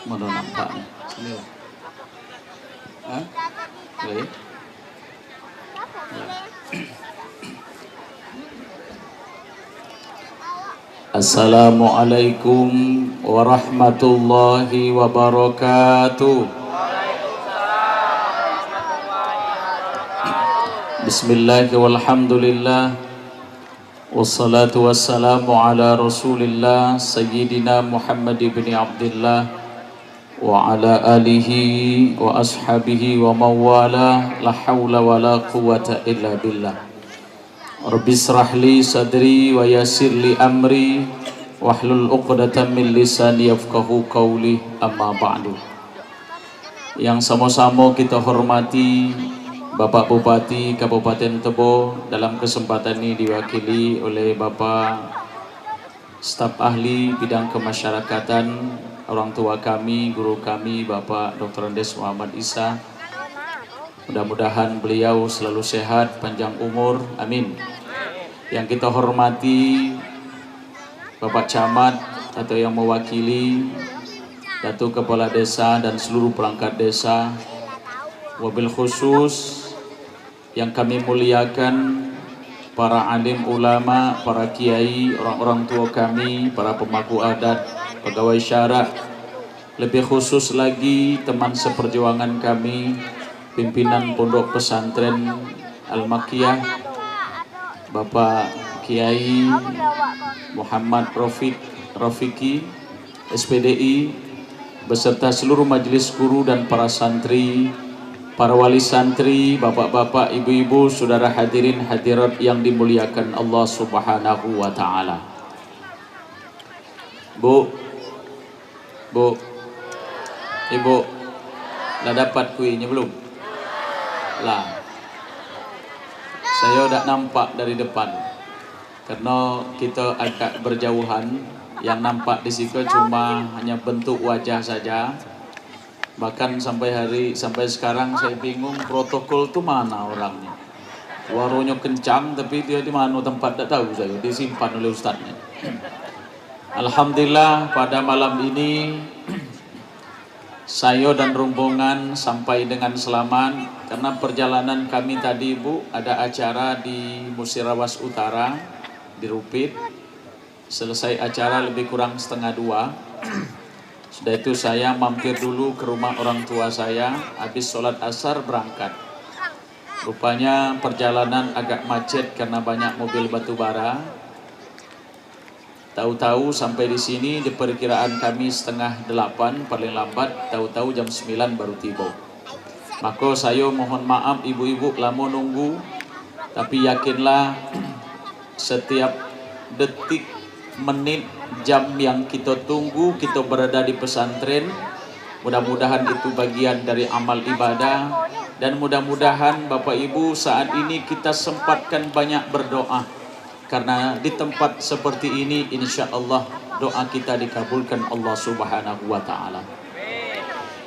Mana nampaknya? Sini lah. Hah? Boleh? Assalamualaikum warahmatullahi wabarakatuh. Bismillahirrahmanirrahim. Walhamdulillah. Wassalatu wassalamu ala Rasulillah Sayyidina Muhammad ibn Abdullah wa ala alihi wa ashabihi wa mawala. La hawla wa la quwata illa billah. Rabbi israh li sadri wa yassir li amri wahlul 'uqdatam min lisani yafqahu qawli. Amma ba'du. Yang sama-sama kita hormati Bapak Bupati Kabupaten Tebo, dalam kesempatan ini diwakili oleh Bapak staf ahli bidang kemasyarakatan, orang tua kami, guru kami, Bapak Dr. Andes Muhammad Isa. Mudah-mudahan beliau selalu sehat, panjang umur, amin. Yang kita hormati Bapak Camat atau yang mewakili Datuk Kepala Desa dan seluruh perangkat desa, wabil khusus yang kami muliakan para alim ulama, para kiai, orang-orang tua kami, para pemangku adat, pegawai syara, lebih khusus lagi teman seperjuangan kami, pimpinan Pondok Pesantren Al-Makiyah, Bapak Kiai Muhammad Rafiki SPDI, beserta seluruh majelis guru dan para santri, para wali santri, bapak-bapak, ibu-ibu, saudara hadirin hadirat yang dimuliakan Allah Subhanahu wa ta'ala. Bu, Ibu, dah dapat kuenya belum? Lah, saya udah nampak dari depan, karena kita agak berjauhan. Yang nampak di situ cuma hanya bentuk wajah saja. Bahkan sampai sekarang saya bingung protokol itu mana orangnya. Warungnya kencang tapi dia di mana tempat tak tahu saya, disimpan oleh ustadznya. Alhamdulillah pada malam ini saya dan rombongan sampai dengan selamat, karena perjalanan kami tadi Bu ada acara di Musirawas Utara di Rupit. Selesai acara lebih kurang 1:30. Sudah itu saya mampir dulu ke rumah orang tua saya, habis sholat asar berangkat. Rupanya perjalanan agak macet karena banyak mobil batu bara. Tahu-tahu sampai di sini di perkiraan kami 7:30 paling lambat, tahu-tahu jam 9 baru tiba. Maka saya mohon maaf ibu-ibu lama nunggu, tapi yakinlah setiap detik, menit, jam yang kita tunggu, kita berada di pesantren, mudah-mudahan itu bagian dari amal ibadah. Dan mudah-mudahan Bapak Ibu saat ini kita sempatkan banyak berdoa, karena di tempat seperti ini insya Allah doa kita dikabulkan Allah Subhanahu wa ta'ala.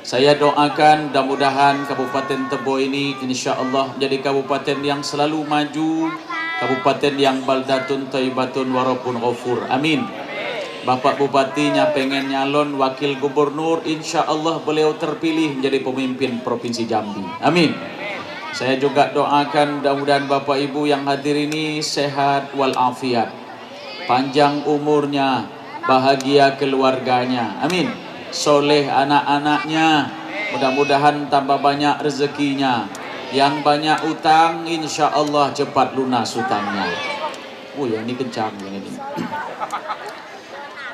Saya doakan mudah-mudahan Kabupaten Tebo ini insya Allah menjadi kabupaten yang selalu maju, kabupaten yang baldatun thayyibatun warabun ghafur, amin. Bapak Bupatinya pengen nyalon wakil gubernur, insya Allah beliau terpilih menjadi pemimpin Provinsi Jambi, amin. Saya juga doakan mudah-mudahan Bapak Ibu yang hadir ini sehat walafiat, panjang umurnya, bahagia keluarganya, amin. Soleh anak-anaknya, mudah-mudahan tambah banyak rezekinya. Yang banyak utang insya Allah cepat lunas utangnya. Oh ya, ini kencang ini.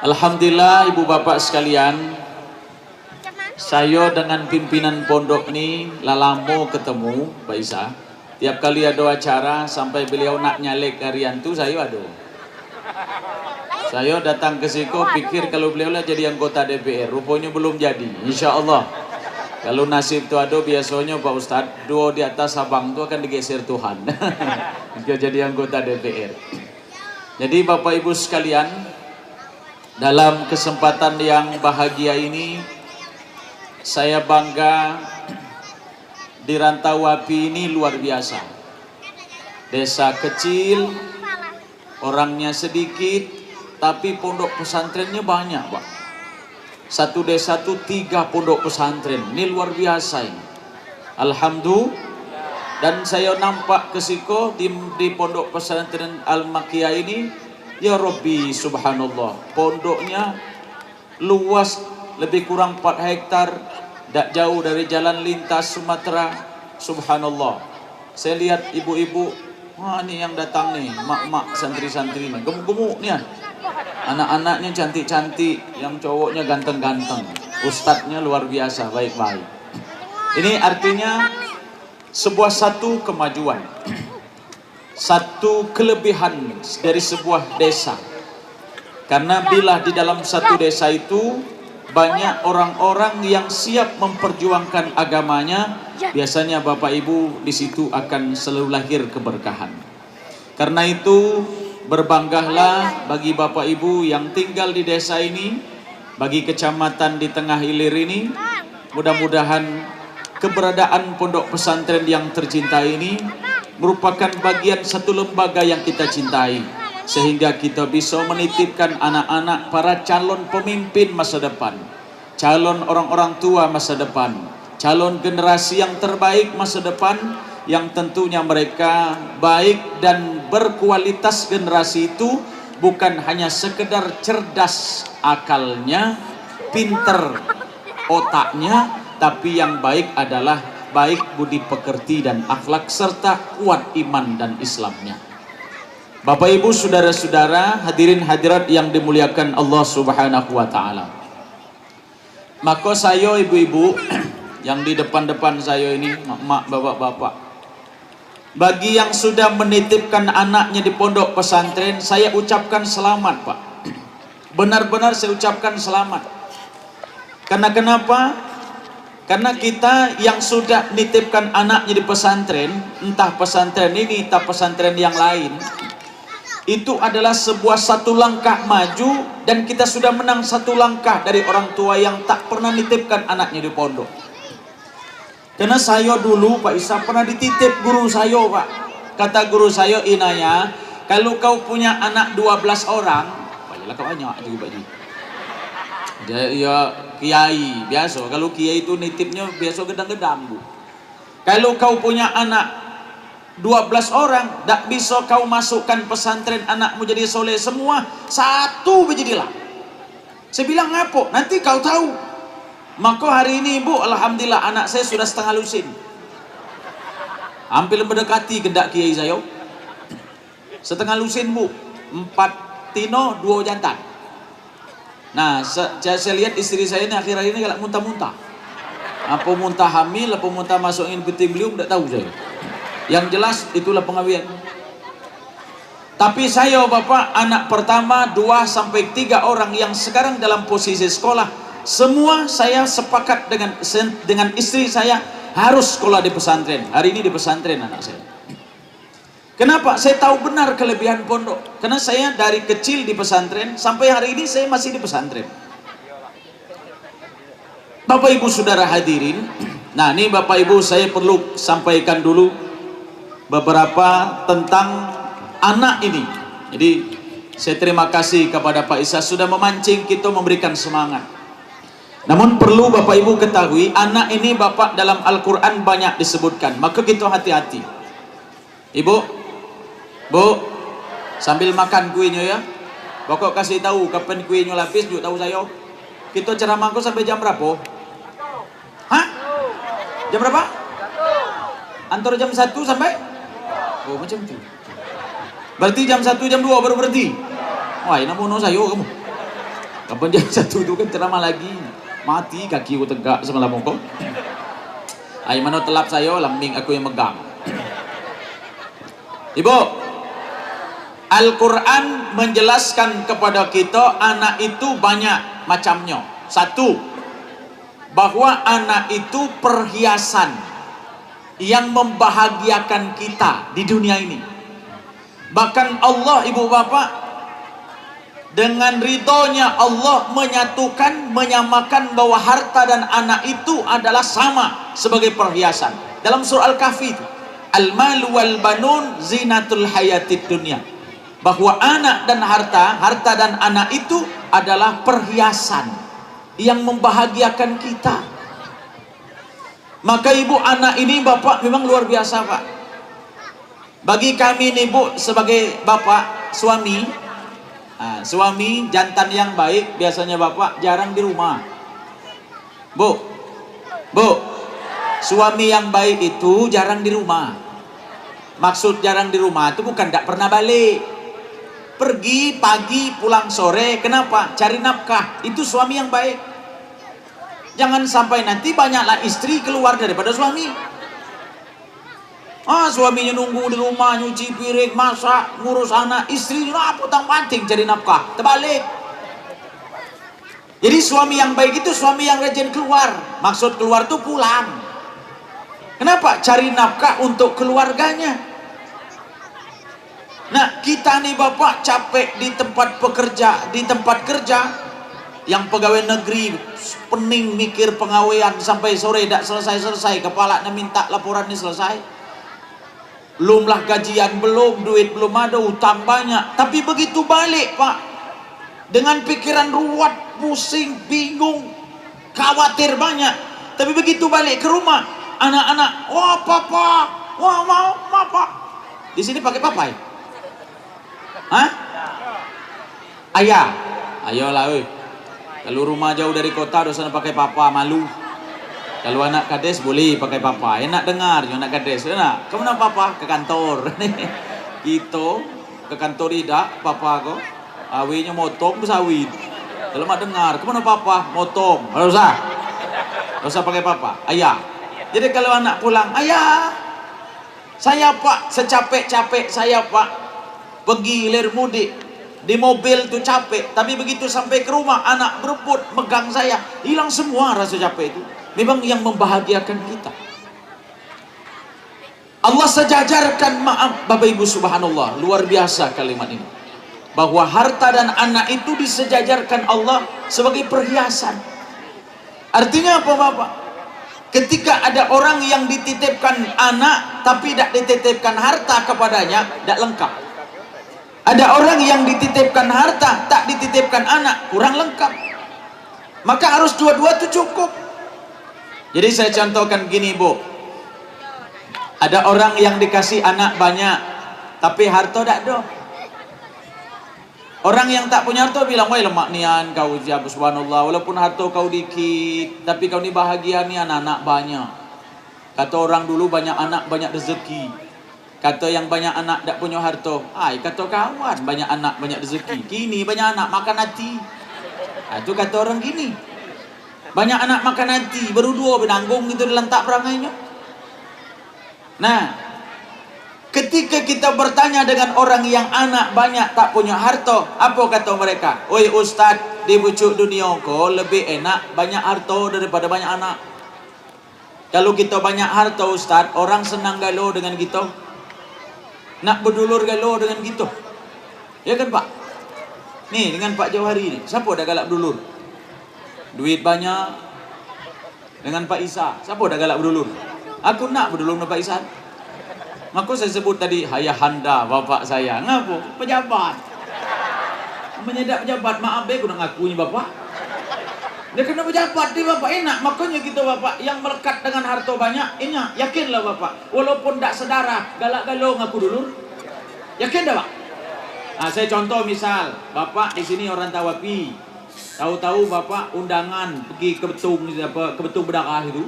Alhamdulillah ibu bapak sekalian, saya dengan pimpinan pondok ini lalamo ketemu Pak Isa. Tiap kali ada acara sampai beliau nak nyalek harian tu saya ada. Saya datang ke situ pikir kalau beliau lah jadi anggota DPR, rupanya belum jadi. Insya Allah. Kalau nasib itu ada biasanya Pak Ustadz, dua di atas abang itu akan digeser Tuhan. Dia jadi anggota DPR. Jadi Bapak Ibu sekalian, dalam kesempatan yang bahagia ini, saya bangga di Rantauapi ini luar biasa. Desa kecil, orangnya sedikit, tapi pondok pesantrennya banyak Pak. Satu desa tuh 3 pondok pesantren. Ini luar biasa ini. Alhamdulillah. Dan saya nampak kesiko di pondok pesantren Al-Makiyah ini, ya Rabbi subhanallah, pondoknya luas lebih kurang 4 hektar, tidak jauh dari jalan lintas Sumatera. Subhanallah. Saya lihat ibu-ibu, wah ini yang datang nih, mak-mak santri-santri nih, gemuk-gemuk nih, anak-anaknya cantik-cantik, yang cowoknya ganteng-ganteng, ustadznya luar biasa, baik-baik. Ini artinya sebuah satu kemajuan, satu kelebihan dari sebuah desa. Karena bila di dalam satu desa itu banyak orang-orang yang siap memperjuangkan agamanya, biasanya Bapak Ibu di situ akan selalu lahir keberkahan. Karena itu berbanggalah bagi Bapak Ibu yang tinggal di desa ini, bagi kecamatan di Tengah Ilir ini. Mudah-mudahan keberadaan pondok pesantren yang tercinta ini merupakan bagian satu lembaga yang kita cintai, sehingga kita bisa menitipkan anak-anak para calon pemimpin masa depan, calon orang-orang tua masa depan, calon generasi yang terbaik masa depan, yang tentunya mereka baik dan berkualitas. Generasi itu bukan hanya sekedar cerdas akalnya, pinter otaknya, tapi yang baik adalah baik budi pekerti dan akhlak serta kuat iman dan Islamnya. Bapak Ibu, saudara-saudara, hadirin hadirat yang dimuliakan Allah Subhanahu wa taala. Maka saya ibu-ibu yang di depan-depan saya ini, mak, bapak-bapak, bagi yang sudah menitipkan anaknya di pondok pesantren, saya ucapkan selamat, Pak. Benar-benar saya ucapkan selamat. Karena kenapa? Karena kita yang sudah nitipkan anaknya di pesantren, entah pesantren ini, entah pesantren yang lain, itu adalah sebuah satu langkah maju, dan kita sudah menang satu langkah dari orang tua yang tak pernah nitipkan anaknya di pondok. Karena saya dulu Pak Isa pernah dititip guru saya, Pak. Kata guru saya, Inaya, kalau kau punya anak 12 orang, baiklah kau banyak juga Pak Ji. Ya kiai biasa, kalau kiai itu nitipnya biasa gedang-gedang, Bu. Kalau kau punya anak 12 orang, tak bisa kau masukkan pesantren anakmu jadi soleh semua, satu bejadilah. Saya bilang ngapo? Nanti kau tahu. Maka hari ini Bu, alhamdulillah anak saya sudah setengah lusin, hampir mendekati gendak kiai saya. Setengah lusin Bu, 4 tino 2 jantan. Nah, saya lihat istri saya ini akhir-akhir ini galak muntah-muntah. Apa muntah hamil, apa muntah masukin peti beliau, tidak tahu saya. Yang jelas itulah pengawian. Tapi saya Bapak, anak pertama 2 sampai 3 orang yang sekarang dalam posisi sekolah, semua saya sepakat dengan istri saya harus sekolah di pesantren. Hari ini di pesantren anak saya. Kenapa? Saya tahu benar kelebihan pondok. Karena saya dari kecil di pesantren, sampai hari ini saya masih di pesantren. Bapak Ibu saudara hadirin, nah ini Bapak Ibu saya perlu sampaikan dulu beberapa tentang anak ini. Jadi saya terima kasih kepada Pak Isa sudah memancing kita, memberikan semangat. Namun perlu Bapak Ibu ketahui, anak ini Bapak dalam Al-Quran banyak disebutkan, maka kita hati-hati. Ibu, Bu, sambil makan kuenya ya, pokok kasih tahu kapan kuenya lapis juga tahu saya. Kita ceramahku sampai jam berapa? Hah? Jam berapa? Antara jam 1 sampai? Oh macam itu. Berarti jam 1 jam 2 baru berhenti. Wah ini mau saya kamu. Kapan jam 1 itu kan ceramah lagi. Mati kaki aku tegak semalam kok. Ay mana telap saya, lambing aku yang megang. Ibu, Al-Quran menjelaskan kepada kita anak itu banyak macamnya. Satu, bahwa anak itu perhiasan yang membahagiakan kita di dunia ini. Bahkan Allah, ibu bapak, dengan ridhonya Allah menyatukan, menyamakan bahwa harta dan anak itu adalah sama sebagai perhiasan. Dalam surah Al-Kahfi itu, Al-malu wal banun zinatul hayatid dunya. Bahwa anak dan harta dan anak itu adalah perhiasan. yang membahagiakan kita. Maka ibu, anak ini bapak memang luar biasa pak. Bagi kami nih bu, sebagai bapak, suami, suami jantan yang baik, biasanya bapak jarang di rumah. Bu, suami yang baik itu jarang di rumah. Maksud jarang di rumah itu bukan tidak pernah balik. Pergi pagi pulang sore. Kenapa? Cari nafkah. Itu suami yang baik. Jangan sampai nanti banyaklah istri keluar daripada suami. Suaminya nunggu di rumah, nyuci piring, masak, ngurus anak. Istrinya apa tang panting cari nafkah. Terbalik. Jadi suami yang baik itu suami yang rajin keluar. Maksud keluar tuh pulang. Kenapa? Cari nafkah untuk keluarganya. Nah, kita nih bapak capek di tempat kerja, yang pegawai negeri pening mikir pengawean sampai sore tidak selesai, kepala minta laporannya selesai. Belumlah gajian, belum duit, belum ada, utang banyak. Tapi begitu balik pak, dengan pikiran ruwet, pusing, bingung, khawatir banyak. Tapi begitu balik ke rumah, anak-anak, wah papa, wah mau papa. Di sini pakai papa ya? Ayah, ayolah weh. Kalau rumah jauh dari kota dosa pakai papa, malu. Kalau anak kades boleh pakai papa, enak dengar. Anak kades, enak. Kemana papa? Ke kantor. Gitu, ke kantor tidak, papa kok. Awinya motong bersawit. Kalau mak dengar, kemana papa? Motong. Tidak usah pakai papa. Ayah. Jadi kalau anak pulang, ayah, saya pak, secapek-capek saya pak, pergi hilir mudik di mobil tuh capek, tapi begitu sampai ke rumah anak berebut megang saya, hilang semua rasa capek itu. Memang yang membahagiakan kita Allah sejajarkan. Maaf Bapak Ibu, subhanallah, luar biasa kalimat ini, bahwa harta dan anak itu disejajarkan Allah sebagai perhiasan. Artinya apa Bapak? Ketika ada orang yang dititipkan anak tapi tidak dititipkan harta kepadanya, tidak lengkap. Ada orang yang dititipkan harta, tak dititipkan anak, kurang lengkap. Maka harus dua-dua itu cukup. Jadi saya contohkan gini bu, ada orang yang dikasih anak banyak, tapi harta tak ada. Orang yang tak punya harta bilang, wah lemak nian kau ujian, subhanallah, walaupun harta kau dikit, tapi kau ni bahagia ni anak-anak banyak. Kata orang dulu, banyak anak banyak rezeki. Kata yang banyak anak tak punya harta, kata kawan banyak anak banyak rezeki. Kini banyak anak makan hati. Itu kata orang gini, banyak anak makan hati, baru dua benanggung itu dilentak perangainya. Nah, ketika kita bertanya dengan orang yang anak banyak tak punya harta, apa kata mereka? Oi ustaz, di pucuk dunia kau lebih enak banyak harta daripada banyak anak. Kalau kita banyak harta ustaz, orang senang galau dengan kita. Nak berdulur galau dengan gitu, ya kan Pak? Nih dengan Pak Jawhari nih, siapa dah galak berdulur? Duit banyak. Dengan Pak Isa, siapa dah galak berdulur? Aku nak berdulur dengan Pak Isa. Maka saya sebut tadi ayahanda bapak saya. Ngapa? Pejabat. Menyedak pejabat, maaf aku nak ngakunya bapak. Dia kena pejabat dia bapak, enak. Makanya gitu bapak, yang melekat dengan harta banyak, enak. Yakinlah bapak, walaupun tak sedara, galak-galau ngaku dulur. Yakin dah pak? Nah, saya contoh misal, bapak di sini orang Tawapi. Tahu-tahu bapak undangan pergi ke Betung, ke Betung Bedakah itu.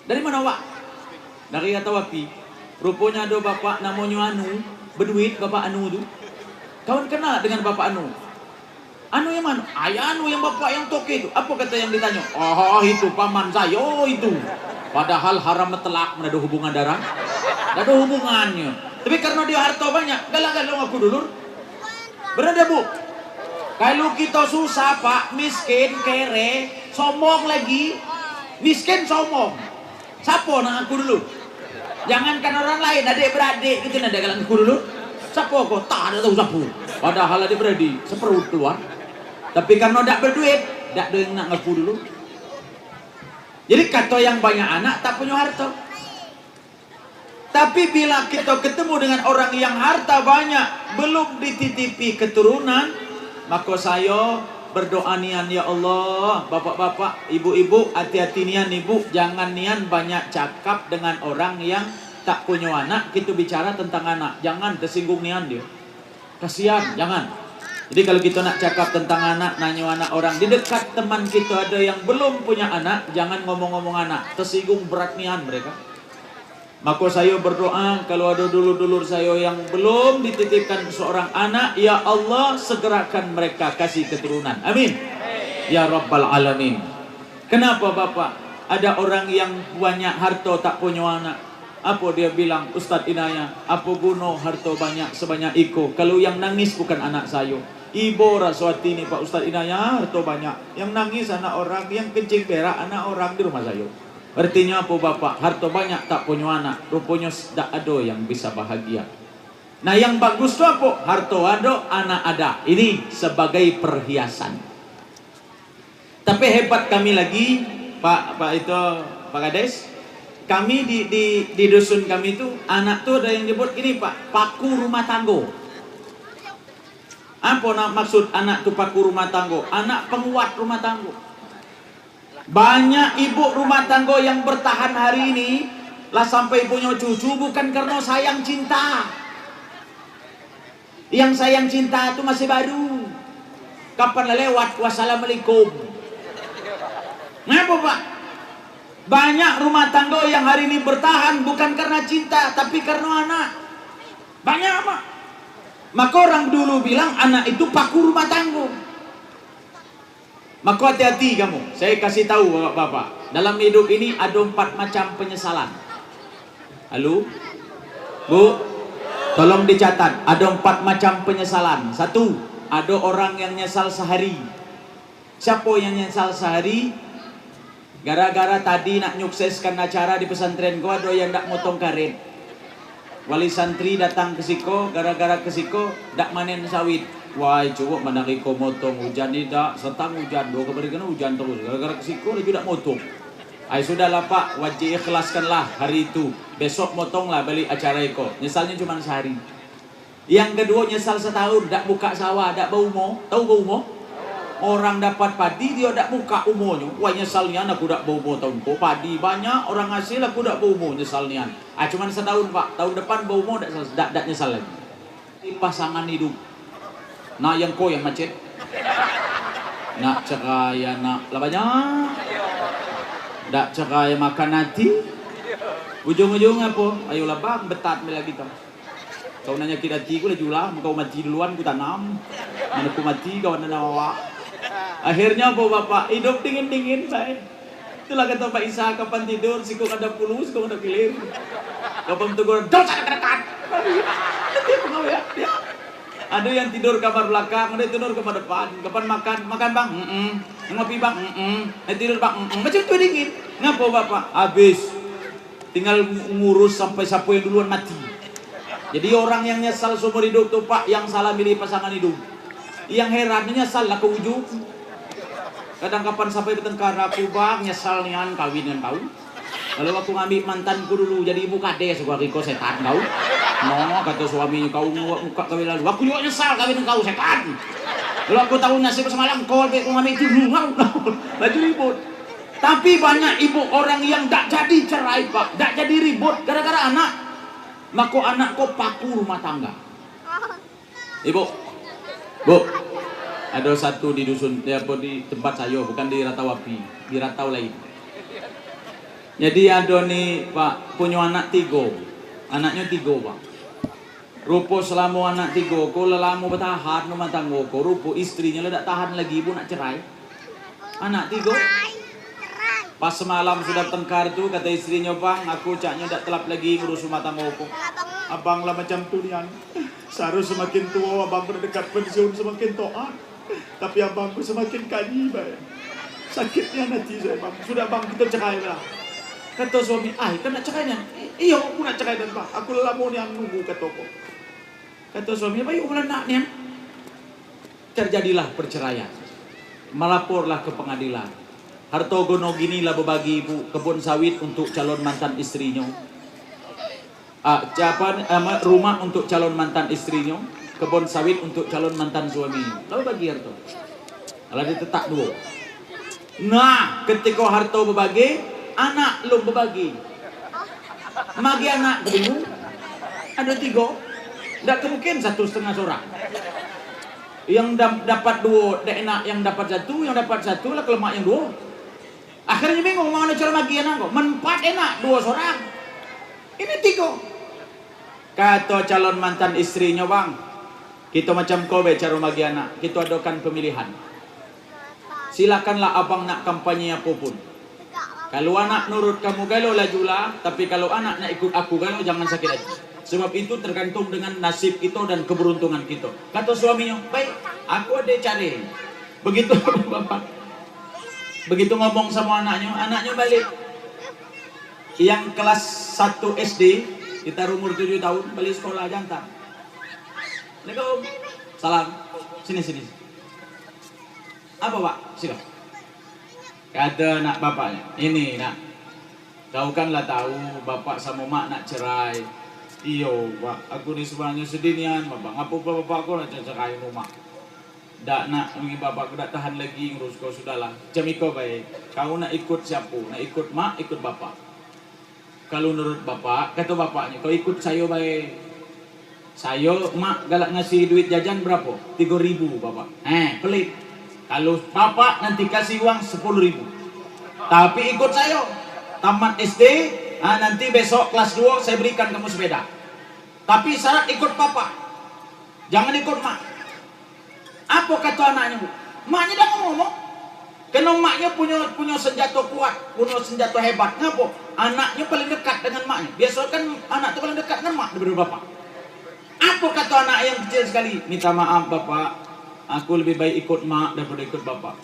Dari mana pak? Dari Tawapi. Rupanya ada bapak namanya Anu, berduit bapak Anu itu. Kawan kenal dengan bapak Anu. Anu yang mana? Ayah Anu yang bapak yang toke itu. Apa kata yang ditanya? Oh itu paman saya, oh itu. Padahal haram metelak, ada hubungan darah. Tidak ada hubungannya. Tapi karena dia harta banyak, galak-galak aku dulur. Berada bu? Kalau kita susah pak, miskin, kere, sombong lagi. Miskin, sombong. Siapa nak aku dulu? Jangankan orang lain, adik-beradik gitu, ada galak aku dulu. Siapa kok? Tak ada tahu siapa. Padahal adik-beradik, seperut keluar. Tapi karena tidak berduit, tidak ada yang nak ngaku dulu. Jadi kata yang banyak anak tak punya harta. Tapi bila kita ketemu dengan orang yang harta banyak, belum dititipi keturunan, maka saya berdoa nian, ya Allah, bapak-bapak, ibu-ibu, hati-hati nian ibu, jangan nian banyak cakap dengan orang yang tak punya anak, kita bicara tentang anak, jangan tersinggung nian dia. Kasihan, jangan. Jadi kalau kita nak cakap tentang anak, nanya anak orang, di dekat teman kita ada yang belum punya anak, jangan ngomong-ngomong anak, tersinggung berat nian mereka. Maka saya berdoa kalau ada dulur-dulur saya yang belum dititipkan seorang anak, ya Allah segerakan mereka kasih keturunan. Amin. Ya Rabbal Alamin. Kenapa Bapak? Ada orang yang banyak harta tak punya anak. Apa dia bilang, Ustadz Inayah, apa guna harta banyak sebanyak iko kalau yang nangis bukan anak saya. Ibu Raswati ini Pak Ustadz Inayah, harta banyak. Yang nangis anak orang, yang kencing berak anak orang di rumah saya. Artinya apa Bapak? Harta banyak tak punya anak, rupanya tak ada yang bisa bahagia. Nah yang bagus tu apa? Harta ada, anak ada. Ini sebagai perhiasan. Tapi hebat kami lagi, Pak Kades, kami di dusun kami itu anak tuh ada yang nyebut gini Pak, paku rumah tangga. Apa maksud anak tuh paku rumah tangga? Anak penguat rumah tangga. Banyak ibu rumah tangga yang bertahan hari ini lah sampai punya cucu bukan karena sayang cinta. Yang sayang cinta itu masih baru. Kapan lah lewat? Wassalamualaikum. Ngapa Pak? Banyak rumah tangga yang hari ini bertahan bukan karena cinta tapi karena anak. Banyak Pak. Maka orang dulu bilang anak itu paku rumah tangga. Maka hati-hati kamu. Saya kasih tahu bapak-bapak. Dalam hidup ini ada 4 macam penyesalan. Halo? Bu? Tolong dicatat. Ada 4 macam penyesalan. 1. Ada orang yang nyesal sehari. Siapa yang nyesal sehari? Gara-gara tadi nak nyukseskan acara di pesantren gua ada yang tak motong karet. Wali santri datang ke siko. Gara-gara ke siko tak manen sawit. Wah, coba mana kau motong hujan ni dah setang hujan, 2 kali kena hujan terus. Gara-gara kesiko dia tidak motong. Ay sudahlah Pak, wajib ikhlaskanlah hari itu. Besok motonglah balik acara iko. Nyesalnya cuma sehari. Yang kedua nyesal setahun, tak buka sawah, tak bau mo. Tahu bau mo? Orang dapat padi dia tak buka umonya. Wah nyesalnya aku tak bau mo tahun ko. Padi banyak, orang hasil aku tak bau mo nyesalnya. Ah cuma setahun Pak. Tahun depan bau mo tak nyesal lagi. Pasangan hidup. Nak yang ko yang macet. Nak cakaya nak labanya. Dak cakaya makan nanti. Ujung-ujung apa? Ayolah bang betat lagi tau. Kau nanya kita tiku lah julah, kau mati duluan ku tanam. Mana ku mati kau nana awak. Akhirnya apa Bapak? Hidup dingin-dingin saya. Itulah kata Pak Isa, kapan tidur sikung ada puluh, sikung ada pilir. Kapan tegur, dosa dekat. Nanti apa ya? Ada yang tidur kamar belakang, ada yang tidur kamar depan. Kapan makan bang? Ngopi bang? Tidur bang? Macam itu dingin. Ngapa Bapak? Habis. Tinggal ngurus sampai siapa yang duluan mati. Jadi orang yang nyesal seumur hidup tuh Pak, yang salah milih pasangan hidup. Yang herannya nyesal lah ke ujung. Kadang kapan sampai bertengkar, aku bang nyesal nian kawin dengan kau. Kalau aku ngambil mantanku dulu jadi ibu kades, gua riko setan kau. No, kata suaminya kau muka kawin lalu. Aku juga nyesal kawin dengan kau setan. Kalau aku tahu nasib semalam kau ngambil itu laju ribut. Tapi banyak ibu orang yang tak jadi cerai Pak, tak jadi ribut gara-gara anak. Maka anak kau paku rumah tangga. Ibu, Bu, ada satu di dusun, di tempat saya, bukan di Ratawapi, di Ratau lain. Jadi ada nih Pak, punya anak 3, anaknya 3 Pak. Rupo selama anak 3, kau lelama bertahan rumah tangga, kau rupo istrinya tak tahan lagi, ibu nak cerai. Anak 3. Pas semalam sudah tengkar tuh, kata istrinya, bang, aku caknya tak telap lagi ngurus rumah tangga aku. Abang lah macam tu nian. Seharusnya semakin tua, abang berdekat pensiun semakin toat. Tapi abangku semakin kaji, bang. Sakitnya nanti saya bang. Sudah bang, kita cerai lah. Kata suami, kan nak cerainya? Iya, aku nak cerai dan bang. Aku lama yang nunggu kata aku. Kata suami, baik, aku nak nian. Terjadilah perceraian. Melaporlah ke pengadilan. Harto gono gini lah berbagi ibu kebun sawit untuk calon mantan istrinya. Rumah untuk calon mantan istrinya, kebun sawit untuk calon mantan suami. Lalu bagi harto. Kalau dia tetap dua. Nah, ketika harta berbagi, anak lu berbagi. Magi anak dulu, ada 3. Tak mungkin 1,5 orang. Yang dapat 2, tak enak yang dapat 1, yang dapat 1 lah kelemak yang 2. Akhirnya bingung mau cara magi anak kok. Menpat enak 2 orang. Ini 3. Kata calon mantan istrinya, bang, kita macam kowe cara magi anak, kita adakan pemilihan. Silakanlah abang nak kampanye apapun. Kalau anak nurut kamu galau lajulah, tapi kalau anak nak ikut aku galau jangan sakit hati. Sebab itu tergantung dengan nasib kita dan keberuntungan kita. Kata suaminya, baik, aku ada cari. Begitu bapak, begitu ngomong sama anaknya balik. Yang kelas 1 SD, kita umur 7 tahun, balik sekolah jantan. Assalamualaikum. Salam. Sini. Apa pak? Sila. Kata anak bapaknya, ini nak, kau kan lah tahu bapak sama mak nak cerai. Iyo pak, aku ni sebenarnya sedih nian bapak. Apa bapak aku nak cerai mak? Tak nak, bapak aku tak tahan lagi ngurus kau, sudahlah. Macam kau baik. Kau nak ikut siapa? Nak ikut mak, ikut bapak. Kalau menurut bapak, kata bapaknya, kau ikut saya baik. Saya mak galak ngasih duit jajan berapa? 3.000 bapak. Pelit. Kalau bapak nanti kasih uang 10.000. Tapi ikut saya. Tamat SD, nanti besok kelas 2 saya berikan kamu sepeda. Tapi syarat ikut bapak. Jangan ikut mak. Apa kata anaknya, Bu? Maknya dah ngomong. Karena maknya punya senjata kuat, punya senjata hebat. Ngapa? Anaknya paling dekat dengan maknya. Biasa kan anak itu paling dekat dengan mak daripada bapak. Apa kata anak yang kecil sekali? Minta maaf bapak, aku lebih baik ikut mak daripada ikut bapak.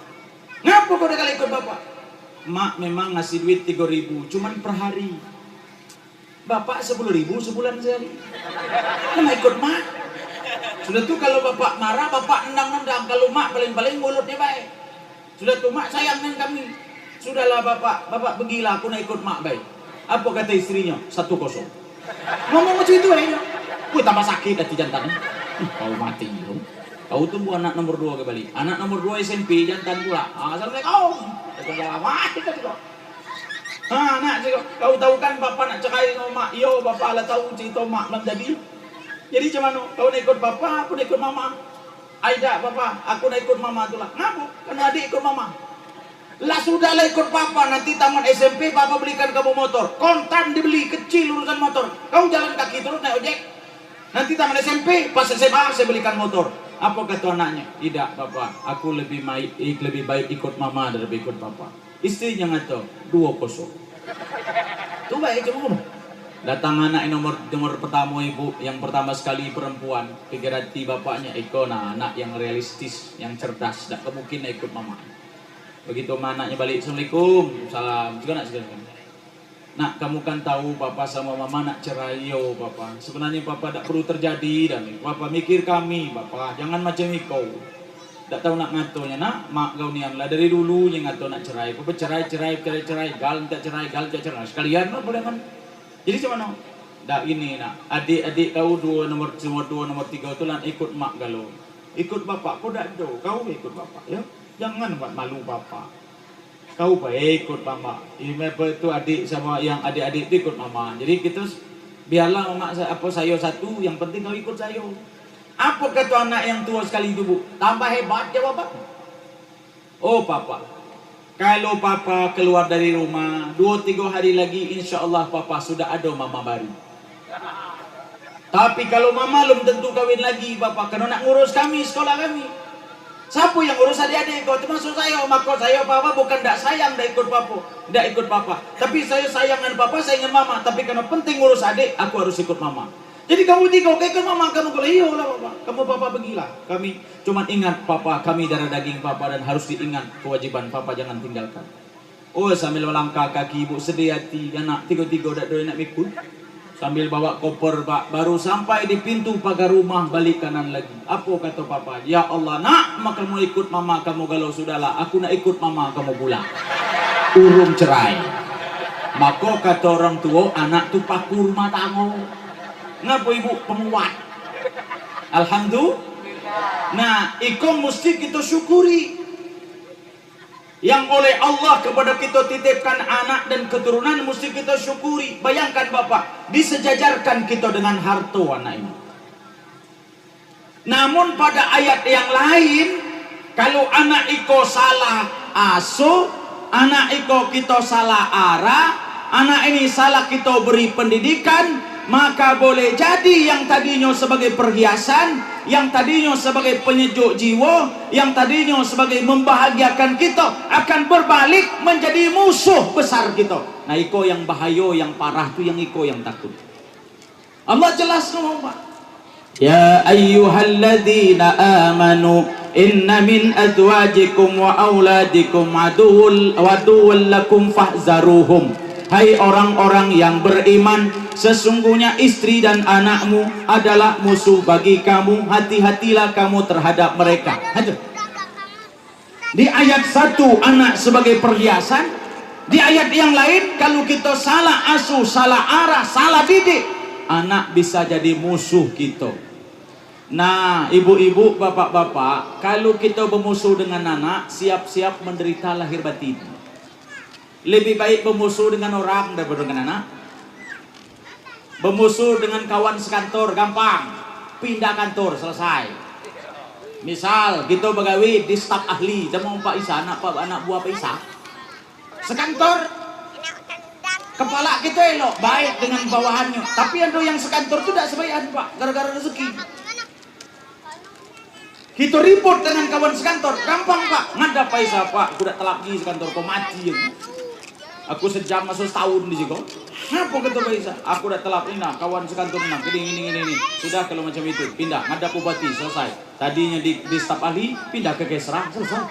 Ngapa kau dah kali ikut bapak? Mak memang ngasih duit 3.000, cuman per hari. Bapak 10.000 sebulan sekali. Kenapa ikut mak? Sudah tuh kalau bapak marah, bapak nendang-nendang. Kalau mak paling-paling mulutnya baik. Sudah tuh mak sayang dengan kami. Sudahlah bapak pergilah, aku nak ikut mak baik. Apa kata istrinya? 1-0. Ngomong macam itu aja. Wih, tambah sakit hati jantan. Kau mati loh. Kau tunggu anak nomor 2 kembali. Anak nomor 2 SMP jantan pula. Assalamualaikum. Nak cakap, kau tahu kan bapak nak cerai dengan mak. Yo, bapak lah tahu cerita mak belum jadi. Jadi macam mana? Kau nak ikut bapak, aku nak ikut mama. Aida bapak, aku nak ikut mama tu lah. Kenapa? Karena adik ikut mama. Lah sudahlah ikut papa, nanti tamat SMP papa belikan kamu motor. Kontan dibeli, kecil urusan motor. Kau jalan kaki terus naik ojek. Nanti tamat SMP, pas SMA saya belikan motor. Apa kata anaknya? Tidak bapak, aku lebih baik ikut mama daripada ikut papa. Istrinya ngata 2-0. Tu baik cuma ngomong. Datang anak nomor pertama ibu, yang pertama sekali perempuan. Pikir hati bapaknya, anak yang realistis, yang cerdas, tak kemungkinan ikut mama. Begitu anaknya balik, Assalamualaikum, salam. Juga nak sekali. Nak, kamu kan tahu papa sama mama nak cerai. Yo papa, sebenarnya papa tak perlu terjadi dan papa mikir kami papa, jangan macam kau. Tak tahu nak ngatonya nak, mak kau nian lah dari dulu yang ngato nak cerai. Papa cerai, gal tak cerai. Sekalian lah boleh kan. Jadi macam mana? Dah ini nak, adik-adik kau nomor 2, nomor 3 tu lah ikut mak galau. Ikut bapak, kau tak do, kau ikut bapak ya. Jangan buat malu bapak. Kau baik ikut mama. Itu adik sama yang adik-adik itu ikut mama. Jadi kita biarlah mama saya satu, yang penting kau ikut saya. Apa kata anak yang tua sekali itu, Bu? Tambah hebat jawaban. Oh papa, kalau papa keluar dari rumah 2-3 hari lagi, insya Allah papa sudah ada mama baru. Tapi kalau mama belum tentu kawin lagi papa, karena nak ngurus kami, sekolah kami. Siapa yang urus adik-adik kau? Termasuk saya. Maka saya papa bukan tak sayang dah ikut papa, tak ikut papa. Tapi saya sayang dengan papa, saya dengan mama. Tapi karena penting urus adik, aku harus ikut mama. Jadi kamu tiga, oke ikut mama, kamu kalau iya lah papa. Kamu papa pergilah. Kami cuma ingat papa, kami darah daging papa dan harus diingat kewajiban papa, jangan tinggalkan. Oh sambil melangkah kaki ibu sedih hati, anak tiga-tiga dah doyan nak ikut. Sambil bawa koper pak, baru sampai di pintu pagar rumah, balik kanan lagi. Apa kata papa? Ya Allah nak, maka kamu ikut mama kamu galau, sudahlah. Aku nak ikut mama kamu pulang. Urung cerai. Maka kata orang tua, anak tu paku rumah tangga. Ngapa ibu penguat? Alhamdulillah. Nah, ikut mesti kita syukuri. yang oleh Allah kepada kita titipkan anak dan keturunan, mesti kita syukuri. Bayangkan Bapak, disejajarkan kita dengan harta anak ini. Namun pada ayat yang lain, kalau anak iko salah asuh, anak iko kita salah arah, anak ini salah kita beri pendidikan, maka boleh jadi yang tadinya sebagai perhiasan, yang tadinya sebagai penyejuk jiwa, yang tadinya sebagai membahagiakan kita, akan berbalik menjadi musuh besar kita. Nah, iko yang bahaya, yang parah itu yang iko yang takut. Allah jelas ngomong, Pak. Ya ayyuhalladzina amanu inna min azwajikum wa auladikum aduwwul lakum fahzaruhum. Hai orang-orang yang beriman, sesungguhnya istri dan anakmu adalah musuh bagi kamu, hati-hatilah kamu terhadap mereka. Di ayat 1 anak sebagai perhiasan, di ayat yang lain kalau kita salah asuh, salah arah, salah didik, anak bisa jadi musuh kita. Nah, ibu-ibu, bapak-bapak, kalau kita bermusuh dengan anak, siap-siap menderita lahir batin. Lebih baik bermusuh dengan orang daripada dengan anak. Bermusuh dengan kawan sekantor gampang, pindah kantor selesai. Misal kita begawi di staf ahli, sama Pak Isa, anak buah Pak Isa, sekantor, kepala kita elok, baik dengan bawahannya. Tapi ada yang sekantor itu tidak sebaik Pak, gara-gara rezeki. Kita ribut dengan kawan sekantor, gampang Pak. Ngada Pak Isa, Pak, aku udah telak di sekantor, kau mati ya. Aku sejam masuk setahun di situ. Ngapa kata Pak Isa? Aku udah telak ini, nah, kawan sekantor ini. Sudah kalau macam itu, pindah, ngadap bupati, selesai. Tadinya di staf ahli, pindah ke Kesra, selesai.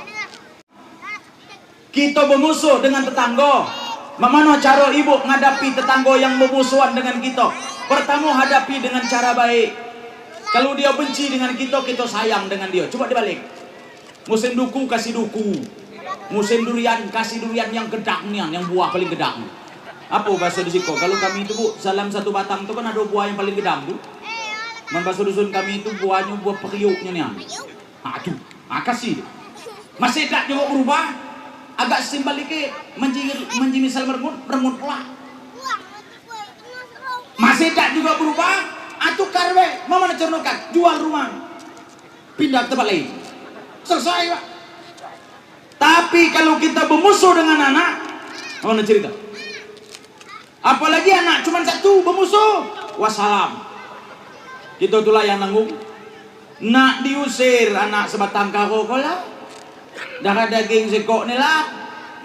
Kita bermusuh dengan tetangga. Bagaimana cara ibu ngadapi tetangga yang bermusuhan dengan kita? Pertama, hadapi dengan cara baik. Kalau dia benci dengan kita, kita sayang dengan dia. Coba dibalik. Musim duku, kasih duku. Musim durian, kasih durian yang gedangnya, yang buah paling gedang. Apa bahasa di siko? Kalau kami itu Bu, dalam satu batang itu kan ada buah yang paling gedang tuh. Bahasa dusun kami itu buahnya buah periuknya nih. Aduh, kasih. Masih tak juga berubah. Agak simbalik menji misal mermut pula. Masih tak juga berubah. Atuh karwe, mama nak cernokan, jual rumah, pindah ke tempat lain, selesai Pak. Tapi kalau kita bermusuh dengan anak, mana cerita? Apalagi anak cuma satu bermusuh, wassalam. Kita itulah yang nanggung. Nak diusir anak sebatang karo kola, darah daging sekok ni lah,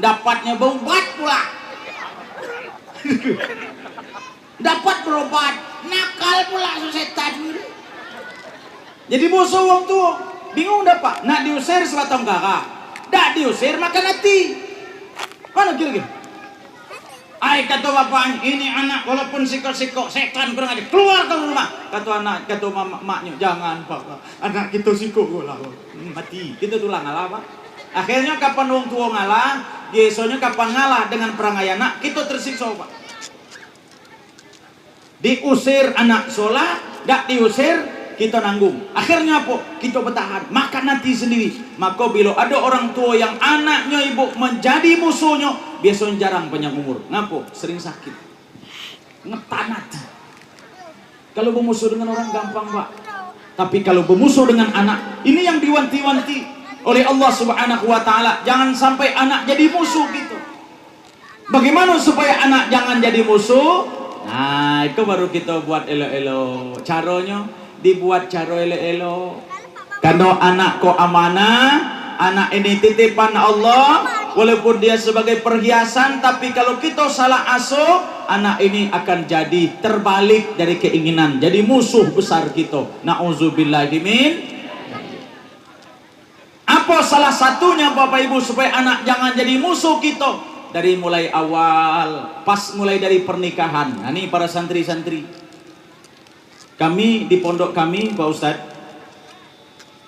dapatnya berobat pula. Dapat berobat, nakal pula setan. Jadi musuh wong tua, bingung dah Pak. Nak diusir sebatang kara, dak diusir makan hati. Mana kira-kira? Ay kata bapak, ini anak walaupun sikok-sikok setan kurang aja, keluar ke rumah. Kata anak, kata maknya, jangan Pak, anak kita sikok lah, mati. Kita tulang ngalah Pak. Akhirnya kapan wong tua ngalah, biasanya kapan ngalah dengan perangai anak, kita tersiksa Pak. Diusir anak sholat, gak diusir, kita nanggung. Akhirnya apa? Kita bertahan, makan nanti sendiri. Maka bila ada orang tua yang anaknya ibu menjadi musuhnya, biasanya jarang panjang umur. Ngapa? Sering sakit, ngetan hati. Kalau bermusuh dengan orang gampang Pak. Tapi kalau bermusuh dengan anak, ini yang diwanti-wanti oleh Allah Subhanahu wa Ta'ala. Jangan sampai anak jadi musuh gitu. Bagaimana supaya anak jangan jadi musuh? Nah, itu baru kita buat elo-elo. Caranya dibuat cara elo-elo. Karena anak kok amanah, anak ini titipan Allah, walaupun dia sebagai perhiasan, tapi kalau kita salah asuh, anak ini akan jadi terbalik dari keinginan, jadi musuh besar kita. Na'udzubillahi min. Apa salah satunya Bapak Ibu supaya anak jangan jadi musuh kita? Dari mulai awal, pas mulai dari pernikahan. Nah, ini para santri-santri. Kami di pondok kami, Pak Ustadz,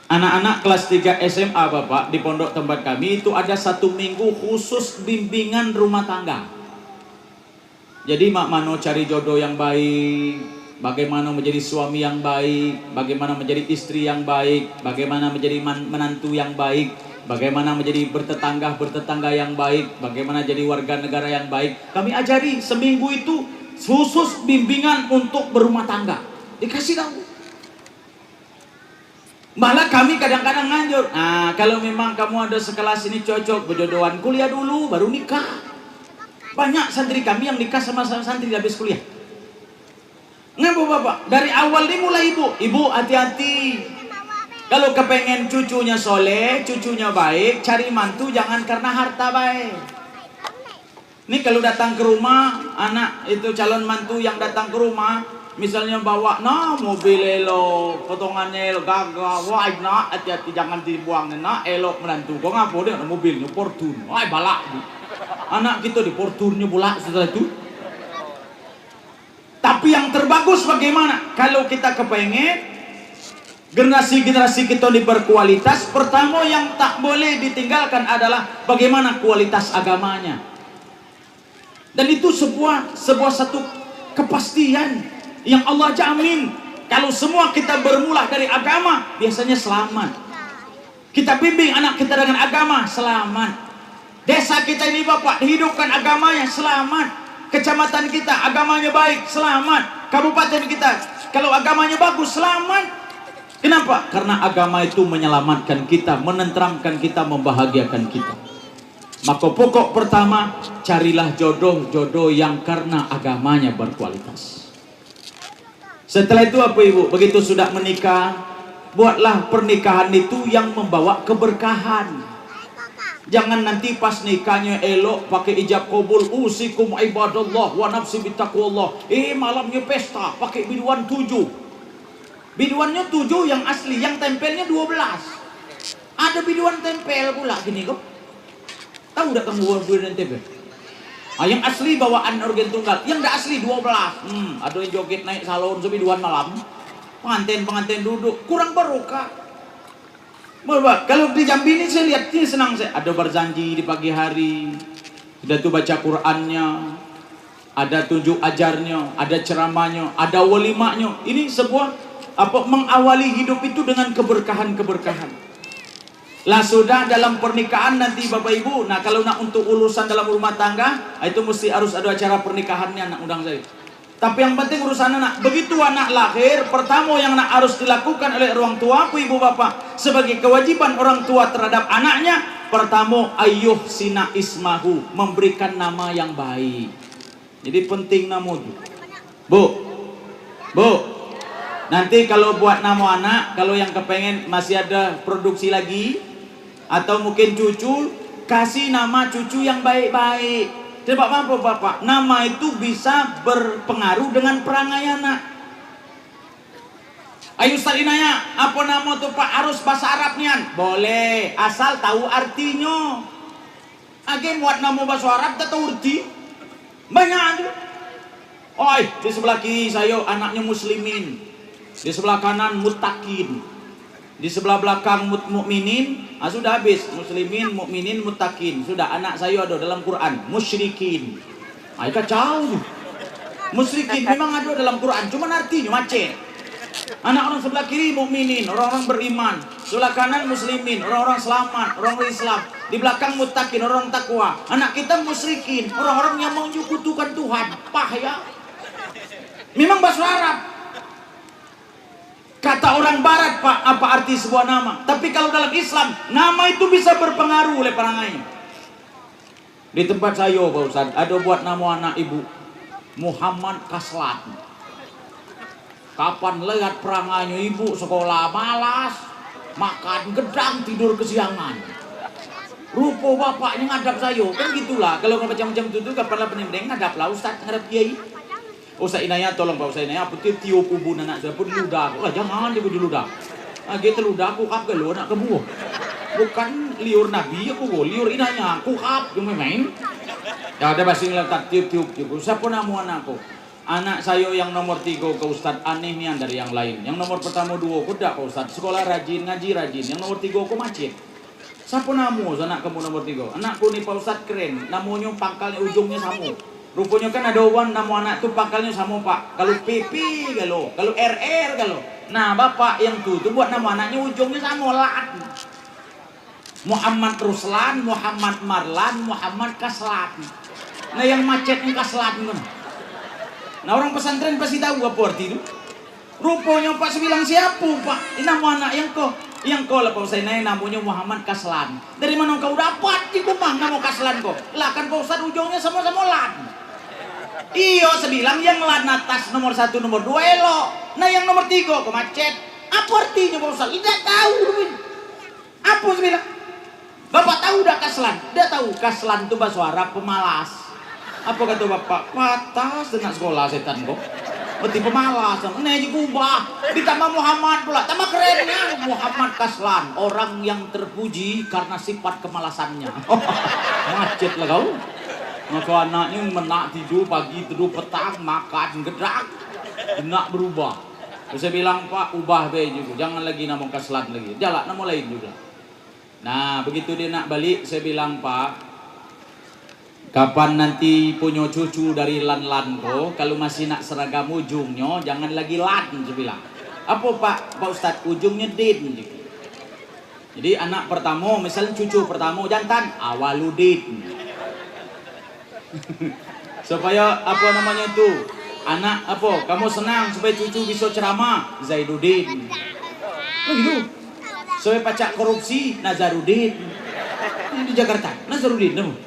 anak-anak kelas 3 SMA Bapak, di pondok tempat kami itu ada 1 minggu khusus bimbingan rumah tangga. Jadi mak mano cari jodoh yang baik, bagaimana menjadi suami yang baik, bagaimana menjadi istri yang baik, bagaimana menjadi menantu yang baik. bagaimana menjadi bertetangga yang baik, bagaimana jadi warga negara yang baik. Kami ajari seminggu itu khusus bimbingan untuk berumah tangga. Dikasih tahu. Malah kami kadang-kadang nganjur, kalau memang kamu ada sekelas ini cocok berjodohan, kuliah dulu baru nikah. Banyak santri kami yang nikah sama santri habis kuliah. Nggak bapak, dari awal ini mulai ibu hati-hati. Kalau kepengen cucunya soleh, cucunya baik, cari mantu jangan karena harta baik. Ini kalau datang ke rumah, anak itu calon mantu yang datang ke rumah, misalnya bawa mobil elok, potongannya elok, gagah, wah nak hati-hati jangan dibuang, nak elok menantu. Kok ngapa dia ada mobilnya Fortune, wah balak. Anak kita di Fortune-nya pula setelah itu. Tapi yang terbagus bagaimana? Kalau kita kepengen generasi-generasi kita ini berkualitas, pertama yang tak boleh ditinggalkan adalah bagaimana kualitas agamanya. Dan itu sebuah satu kepastian yang Allah jamin. Kalau semua kita bermula dari agama, biasanya selamat. Kita bimbing anak kita dengan agama, selamat. Desa kita ini bapak dihidupkan agamanya, selamat. Kecamatan kita agamanya baik, selamat. Kabupaten kita kalau agamanya bagus, selamat. Kenapa? Karena agama itu menyelamatkan kita, menenteramkan kita, membahagiakan kita. Maka pokok pertama, carilah jodoh yang karena agamanya berkualitas. Setelah itu apa ibu? Begitu sudah menikah, buatlah pernikahan itu yang membawa keberkahan. Jangan nanti pas nikahnya elok pakai ijab kabul, usikum ibadallah wa nafsi bittaqwallah. Malamnya pesta pakai biduan 7. Biduannya 7 yang asli, yang tempelnya 12. Ada biduan tempel pula gini kok. Tahu enggak kamu biduan tempel? Yang asli bawaan organ tunggal, yang tidak asli 12. Ada yang joget naik salon sebiduan malam. Pengantin duduk, kurang barokah. Bapak, kalau di Jambi ini saya lihat ini senang saya. Ada berjanji di pagi hari, sudah tuh baca Qur'annya, ada tunjuk ajarnya, ada ceramahnya, ada walimahnya. Ini sebuah mengawali hidup itu dengan keberkahan-keberkahan. Lah sudah dalam pernikahan nanti Bapak Ibu, kalau nak untuk urusan dalam rumah tangga, itu mesti harus ada acara pernikahannya anak undang saya. Tapi yang penting urusan anak. Begitu anak lahir, pertama yang nak harus dilakukan oleh orang tua, ibu bapak, sebagai kewajiban orang tua terhadap anaknya, pertama ayuh sina ismahu, memberikan nama yang baik. Jadi penting nama itu. Bu, nanti kalau buat nama anak, kalau yang kepengen masih ada produksi lagi, atau mungkin cucu, kasih nama cucu yang baik-baik. Sebab apa bapak? Nama itu bisa berpengaruh dengan perangai anak. Ayo Ustaz Inaya, apa nama tuh pak? Harus bahasa Arabnya? Boleh, asal tahu artinya. Agen buat nama bahasa Arab tak tahu arti? Banyak aja. Oi, di sebelah kiri saya anaknya muslimin, di sebelah kanan muttaqin, di sebelah belakang mukminin. Sudah habis muslimin, mukminin, muttaqin. Sudah anak saya ada dalam Quran musyrikin. Kacau. Musyrikin memang ada dalam Quran, cuma artinya macet. Anak orang sebelah kiri mukminin, orang-orang beriman. Sebelah kanan muslimin, orang-orang selamat, orang Islam. Di belakang muttaqin, orang takwa. Anak kita musyrikin, orang-orang yang menyekutukan Tuhan. Ya. Memang bahasa Arab. Kata orang barat pak, apa arti sebuah nama? Tapi kalau dalam Islam, nama itu bisa berpengaruh oleh perangainya. Di tempat saya Pak Ustaz, ada buat nama anak ibu Muhammad Kaslat. Kapan lihat perangainya ibu sekolah malas, makan gedang, tidur kesiangan. Rupa bapaknya ngadap saya, kan gitulah. Kalau macam-macam itu kapan lah pening-pening ngadaplah Ustaz, ngadap kiai. Ustaz Inaya tolong Pak Ustaz Inaya, aku tiup ubun anak saya pun ludah. Lah jangan dia di ludah. Gitu ludah aku kap gelo nak kebuah. Bukan liur nabi aku go, liur Inaya aku kap yang main. Ya ada basing letak tiup. Siapa nama anakku? Anak saya yang nomor 3 ke Ustaz aneh nih dari yang lain. Yang nomor pertama 2 kuda Pak Ustaz, sekolah rajin, ngaji rajin. Yang nomor 3 ku macet. Siapa nama anak kamu nomor 3? Anakku nih Pak Ustaz keren, namanya pangkalnya ujungnya sama. Rupanya kan ada orang nama anak tuh pangkalnya sama pak. Kalau PP kalau RR kalau. Nah bapak yang tuh buat nama anaknya ujungnya sama lat. Muhammad Ruslan, Muhammad Marlan, Muhammad Kaslan. Nah yang macet Kaslan kan. Nah orang pesantren pasti tahu apa arti itu. Rupanya Pak bilang siapa Pak? Ini nama anak yang kau lah Pak Ustaz, namanya Muhammad Kaslan. Dari mana kau dapat di rumah nama Kaslan kau? Lah kan Pak Ustaz ujungnya sama-sama lan. Iyo sebilang yang lan atas nomor 1 nomor 2 elok. Nah yang nomor 3 kau macet. Apa artinya Pak Ustaz? Tidak tahu. Apa sebilang? Bapak tahu dah Kaslan? Tidak tahu. Kaslan itu bahasa Arab pemalas. Apa kata Bapak? Patas dengan sekolah setan kok. Berarti pemalas, ini ubah, ditambah Muhammad pula, tambah kerennya Muhammad Kaslan, orang yang terpuji karena sifat kemalasannya. Macet lah kau. Maka anaknya menak tidur pagi, tidur petang, makan gedak, nak berubah. Terus saya bilang Pak, ubah be juga, jangan lagi nama Kaslan lagi, jalan nama lain juga. Nah begitu dia nak balik, saya bilang Pak, kapan nanti punya cucu dari lan-lan ko, kalau masih nak seragam ujungnya, jangan lagi lan, saya bilang. Apa Pak Ustadz, ujungnya din. Jadi anak pertama, misalnya cucu pertama jantan, awaludin. Supaya apa namanya itu, anak apa, kamu senang supaya cucu bisa ceramah, Zaiduddin. Begitu. Supaya pacak korupsi, Nazarudin. Ini di Jakarta, Nazarudin.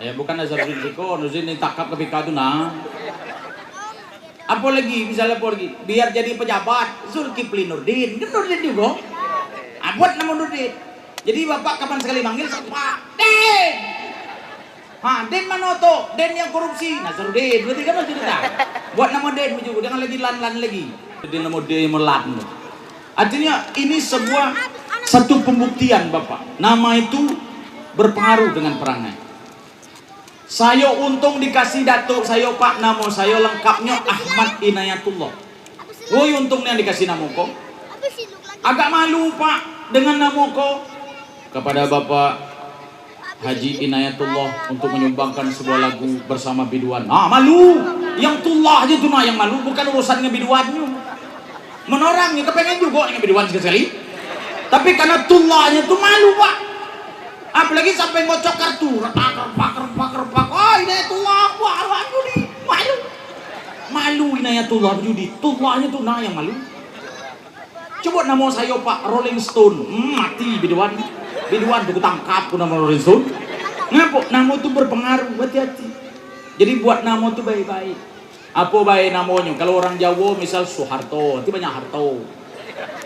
Ya bukan Nazarudin Ziko, Nazarudin takap ke BK itu nah. Apa lagi, misalnya apa lagi? Biar jadi pejabat, Zulkifli Nurdin, kan Nurdin juga. Buat nama Nurdin. Jadi bapak kapan sekali manggil, Pak Den. Den mana tuh? Den yang korupsi, Nazarudin. Berarti kan masih tak. Buat nama Den juga, jangan lagi lan-lan lagi. Jadi nama Den melan. Artinya ini satu pembuktian bapak. Nama itu berpengaruh dengan perangai. Saya untung dikasih datuk saya Pak, nama saya lengkapnya Ahmad Inayatullah. Woi untungnya dikasih nama kok. Agak malu Pak dengan nama kok. Kepada Bapak Haji Inayatullah untuk menyumbangkan sebuah lagu bersama biduan. Malu. Yang tullah aja tuh yang malu, bukan urusannya biduannya. Menorangnya kepengen juga dengan biduan sekali. Tapi karena tullahnya tuh malu Pak. Apalagi sampai ngocok kartu, pakar. Oh Inayatullah, wah judi, malu Inayatullah judi, tullahnya tuh yang malu. Coba nama saya Pak Rolling Stone, mati biduan tuh ketangkap ku nama Rolling Stone. Ngapa? Nama tuh berpengaruh, hati-hati. Jadi buat nama tuh baik-baik. Apa baik namanya? Kalau orang Jawa misal Soeharto, nanti banyak harto.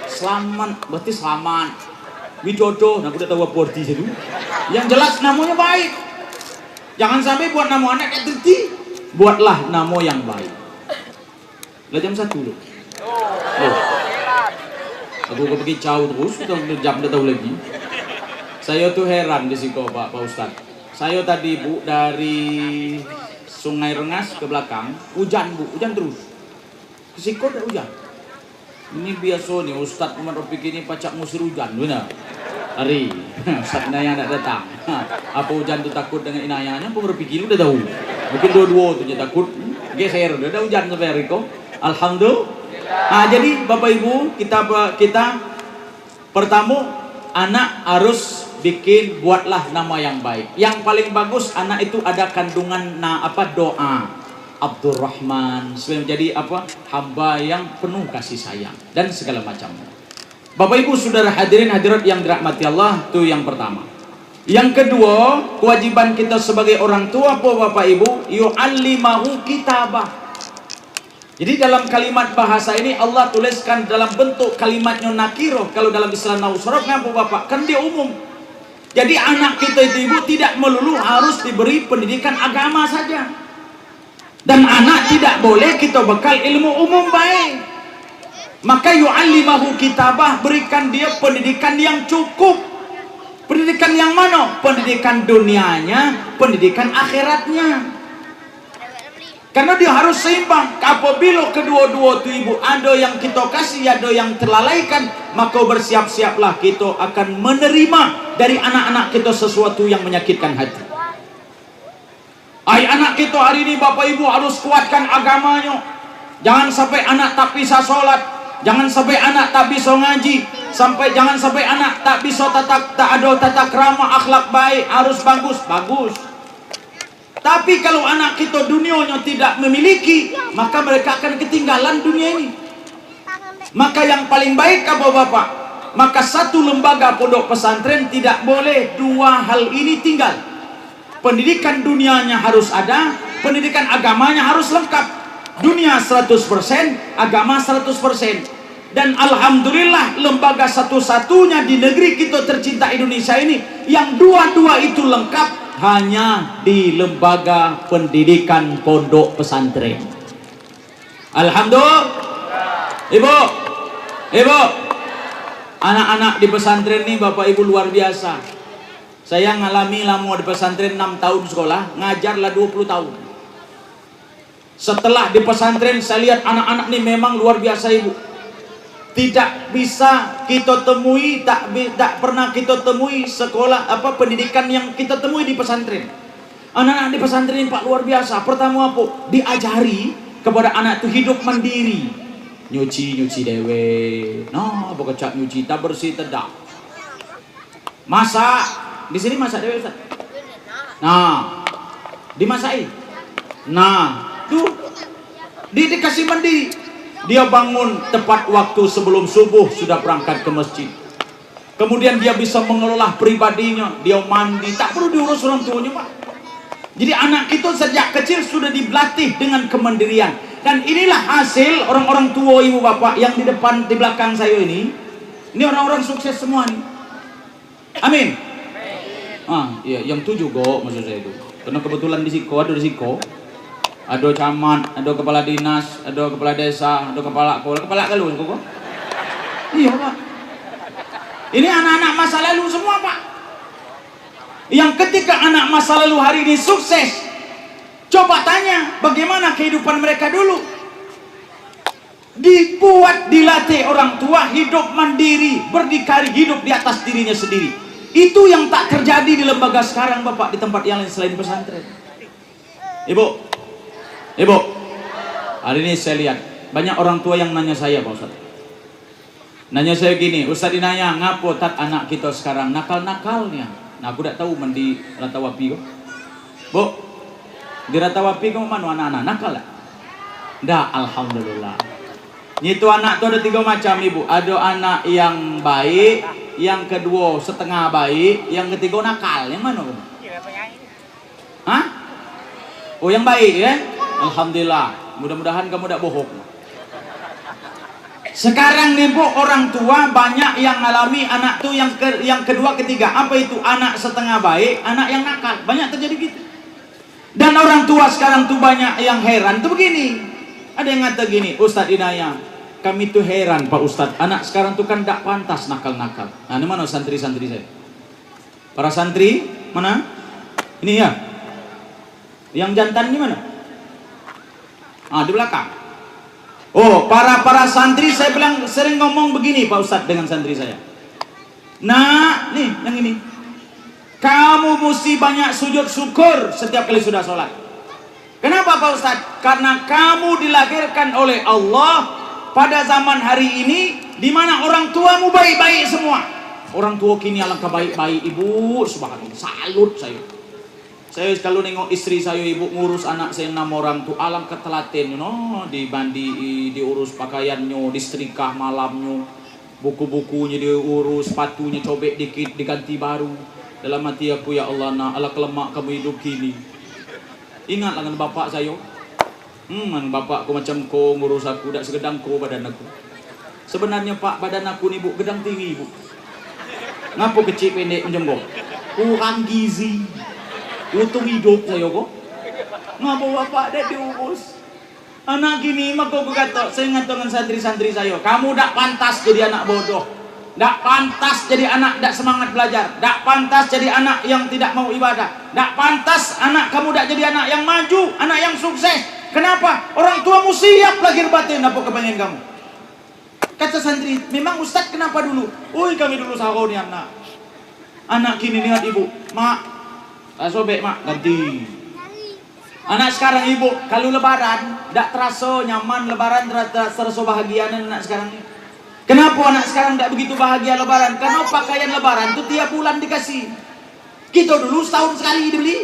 Selamat, berarti selamat. Widodo, aku udah tahu apa arti itu. Yang jelas namanya baik. Jangan sampai buat nama anak yang terti. Buatlah nama yang baik. Lah jam 1 loh. Aku pergi jauh terus, jam udah tahu lagi. Saya tuh heran di situ Pak Ustadz. Saya tadi Bu dari Sungai Rengas ke belakang, hujan Bu, hujan terus. Ke situ ada hujan. Ini biasa nih Ustadz Umar Rafiq ini pacak ngusir hujan, benar? Hari Ustadz Inayah tidak datang. Apa hujan itu takut dengan Inayahnya? Umar Rafiq ini udah tahu. Mungkin dua-dua tuh dia takut. Geser, udah ada hujan sampai hari kok. Alhamdulillah. Jadi Bapak Ibu kita pertama anak harus buatlah nama yang baik. Yang paling bagus anak itu ada kandungan doa. Abdurrahman supaya menjadi hamba yang penuh kasih sayang dan segala macamnya. Bapak Ibu saudara hadirin hadirat yang dirahmati Allah, itu yang pertama. Yang kedua, kewajiban kita sebagai orang tua Bapak Ibu, yu'allimahu kitabah. Jadi dalam kalimat bahasa ini Allah tuliskan dalam bentuk kalimatnya nakiroh. Kalau dalam istilah nausroh ngapa Bapak? Kan dia umum. Jadi anak kita itu Ibu tidak melulu harus diberi pendidikan agama saja. Dan anak tidak boleh kita bekal ilmu umum baik. Maka yu'allimahu kitabah, berikan dia pendidikan yang cukup. Pendidikan yang mana? Pendidikan dunianya, pendidikan akhiratnya. Karena dia harus seimbang. Apabila kedua-dua itu Ibu ada yang kita kasih, ada yang terlalaikan, maka bersiap-siaplah kita akan menerima dari anak-anak kita sesuatu yang menyakitkan hati. Anak kita hari ini Bapak Ibu harus kuatkan agamanya. Jangan sampai anak tak bisa sholat. Jangan sampai anak tak bisa ngaji, jangan sampai anak tak bisa tak ada tata krama, akhlak baik, harus bagus. Tapi kalau anak kita dunianya tidak memiliki, maka mereka akan ketinggalan dunia ini. Maka yang paling baik apa Bapak? Maka satu lembaga pondok pesantren tidak boleh dua hal ini tinggal. Pendidikan dunianya harus ada, pendidikan agamanya harus lengkap. Dunia 100%, agama 100%. Dan alhamdulillah lembaga satu-satunya di negeri kita tercinta Indonesia ini yang dua-dua itu lengkap hanya di lembaga pendidikan pondok pesantren. Alhamdulillah. Ibu, anak-anak di pesantren ini Bapak Ibu luar biasa. Saya ngalami lama di pesantren 6 tahun sekolah, ngajarlah 20 tahun. Setelah di pesantren saya lihat anak-anak ini memang luar biasa Ibu. Tidak bisa kita temui, tak pernah kita temui sekolah pendidikan yang kita temui di pesantren. Anak-anak di pesantren ini Pak luar biasa. Pertama apa? Diajari kepada anak itu hidup mandiri. Nyuci dewe. Nah, bekecak nyuci, tak bersih tedak. Masak. Di sini masak dewe Ustaz. Nah, dimasakin. Nah, tuh dikasih mandiri. Dia bangun tepat waktu sebelum subuh sudah berangkat ke masjid. Kemudian dia bisa mengelola pribadinya. Dia mandi, tak perlu diurus orang tuanya Pak. Jadi anak kita sejak kecil sudah dilatih dengan kemandirian. Dan inilah hasil orang-orang tua ibu bapak yang di depan, di belakang saya ini. Ini orang-orang sukses semua nih. Amin. Iya, yang 7 kok maksud saya itu. Karena kebetulan di Siko ada di Siko. Ada camat, ada kepala dinas, ada kepala desa, ada kepala kalau kok. Iya Pak. Ini anak-anak masa lalu semua Pak. Yang ketika anak masa lalu hari ini sukses, coba tanya bagaimana kehidupan mereka dulu. Dibuat, dilatih orang tua hidup mandiri, berdikari, hidup di atas dirinya sendiri. Itu yang tak terjadi di lembaga sekarang Bapak, di tempat yang lain selain pesantren. Ibu, hari ini saya lihat banyak orang tua yang nanya saya Pak Ustaz. Nanya saya gini, Ustaz dinanya ngapo tat anak kita sekarang nakal-nakalnya. Nah aku tidak tahu mandi Ratawapi kok. Bu, di Ratawapi kamu mana anak-anak nakal lah? Dah, alhamdulillah. Itu anak tuh ada 3 macam Ibu. Ada anak yang baik, yang kedua setengah baik, yang ketiga nakal. Yang mana kamu? Hah? Oh yang baik ya? Alhamdulillah, mudah-mudahan kamu tidak bohong. Sekarang nih Bu, orang tua banyak yang ngalami anak tuh yang kedua, ketiga. Apa itu? Anak setengah baik, anak yang nakal. Banyak terjadi gitu. Dan orang tua sekarang tuh banyak yang heran tuh begini. Ada yang ngata gini, Ustadz Inaya, kami tuh heran Pak Ustadz, anak sekarang tuh kan tidak pantas nakal-nakal. Nah ini mana santri-santri saya? Para santri mana? Ini ya. Yang jantan ini mana? Di belakang. Oh, para santri saya bilang sering ngomong begini Pak Ustadz dengan santri saya. Nah, nih yang ini. Kamu mesti banyak sujud syukur setiap kali sudah sholat. Kenapa Pak Ustadz? Karena kamu dilahirkan oleh Allah pada zaman hari ini di mana orang tuamu baik-baik semua. Orang tua kini alangkah baik-baik Ibu, subhanallah, salut saya. Saya kalau nengok istri saya Ibu ngurus anak saya 6 orang tuh alam ketelaten, dibandi, diurus pakaiannya, disetrika malamnya, buku-bukunya diurus, sepatunya cobek dikit, diganti baru. Dalam hati aku, ya Allah, ala kelemak kamu hidup gini. Ingat dengan bapak saya. Bapakku macam ko ngurus aku, tak segedang ko badan aku. Sebenarnya Pak, badan aku nih Bu, gedang tinggi Bu. Ngapa kecil pendek menjenggot? Kurang gizi. Untung hidup saya kok. Ngapa bapak dia diurus? Anak gini mah kok kata, saya ngatakan santri-santri saya, kamu tak pantas jadi anak bodoh. Tak pantas jadi anak tak semangat belajar. Tak pantas jadi anak yang tidak mau ibadah. Tak pantas anak kamu tak jadi anak yang maju, anak yang sukses. Kenapa? Orang tuamu siap lahir batin apa kepengen kamu. Kata santri, memang Ustadz kenapa dulu? Kami dulu sahur nih anak. Anak kini lihat Ibu, Mak, sobek Mak, ganti. Anak sekarang Ibu, kalau lebaran Ndak terasa nyaman lebaran, terasa bahagia anak sekarang ini. Kenapa anak sekarang ndak begitu bahagia lebaran? Karena pakaian lebaran tuh tiap bulan dikasih. Kita dulu setahun sekali dibeli.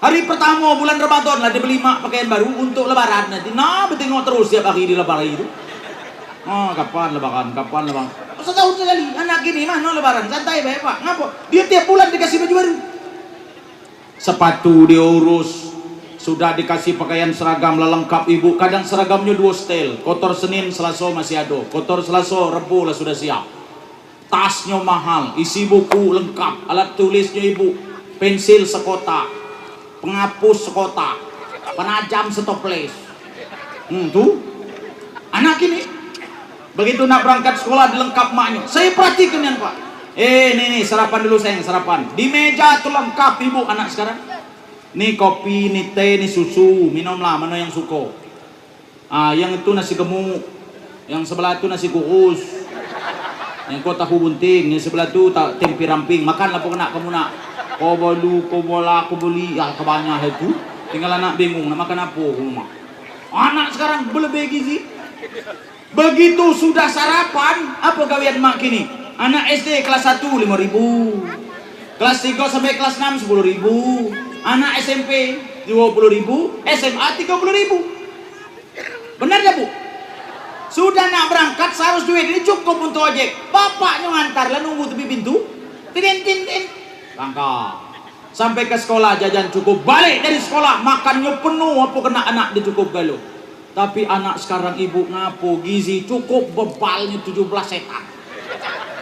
Hari pertama bulan Ramadan lah dibeli mak pakaian baru untuk lebaran nanti. Nah, bertengok terus tiap hari di lebaran itu. Oh, kapan lebaran? Kapan lebaran? Setahun sekali. Anak gini mana lebaran? Santai baik Pak. Ngapa? Dia tiap bulan dikasih baju baru. Sepatu diurus. Sudah dikasih pakaian seragam lengkap ibu. Kadang seragamnya 2 setel. Kotor Senin, Selasa masih ada. Kotor Selasa, Rabu lah sudah siap. Tasnya mahal, isi buku lengkap, alat tulisnya ibu, pensil sekotak, penghapus sekotak, penajam setoples. Tuh, anak ini begitu nak berangkat sekolah dilengkap maknya. Saya perhatikan yang Pak. Nih sarapan dulu sayang, sarapan. Di meja tuh lengkap ibu anak sekarang. Nih kopi, nih teh, nih susu, minumlah mana yang suka. Yang itu nasi gemuk, yang sebelah itu nasi kukus. Yang kau tahu bunting, yang sebelah tu tempe ramping, makanlah pokoknya kamu nak. Kau balu, kau bola, kau beli, ya kebanyakan itu. Tinggal anak bingung, nak makan apa rumah. Anak sekarang berlebih gizi. Begitu sudah sarapan, apa gawian mak kini? Anak SD kelas 1 5.000, kelas 3 sampai kelas 6 10.000, anak SMP 20.000, SMA 30.000. Benar ya Bu? Sudah nak berangkat seharus duit ini cukup untuk ojek. Bapaknya ngantar lah nunggu tepi pintu. Tin. Langkah. Sampai ke sekolah jajan cukup. Balik dari sekolah makannya penuh. Apa kena anak dia cukup galuh. Tapi anak sekarang ibu ngapo gizi cukup bebalnya 17 setan.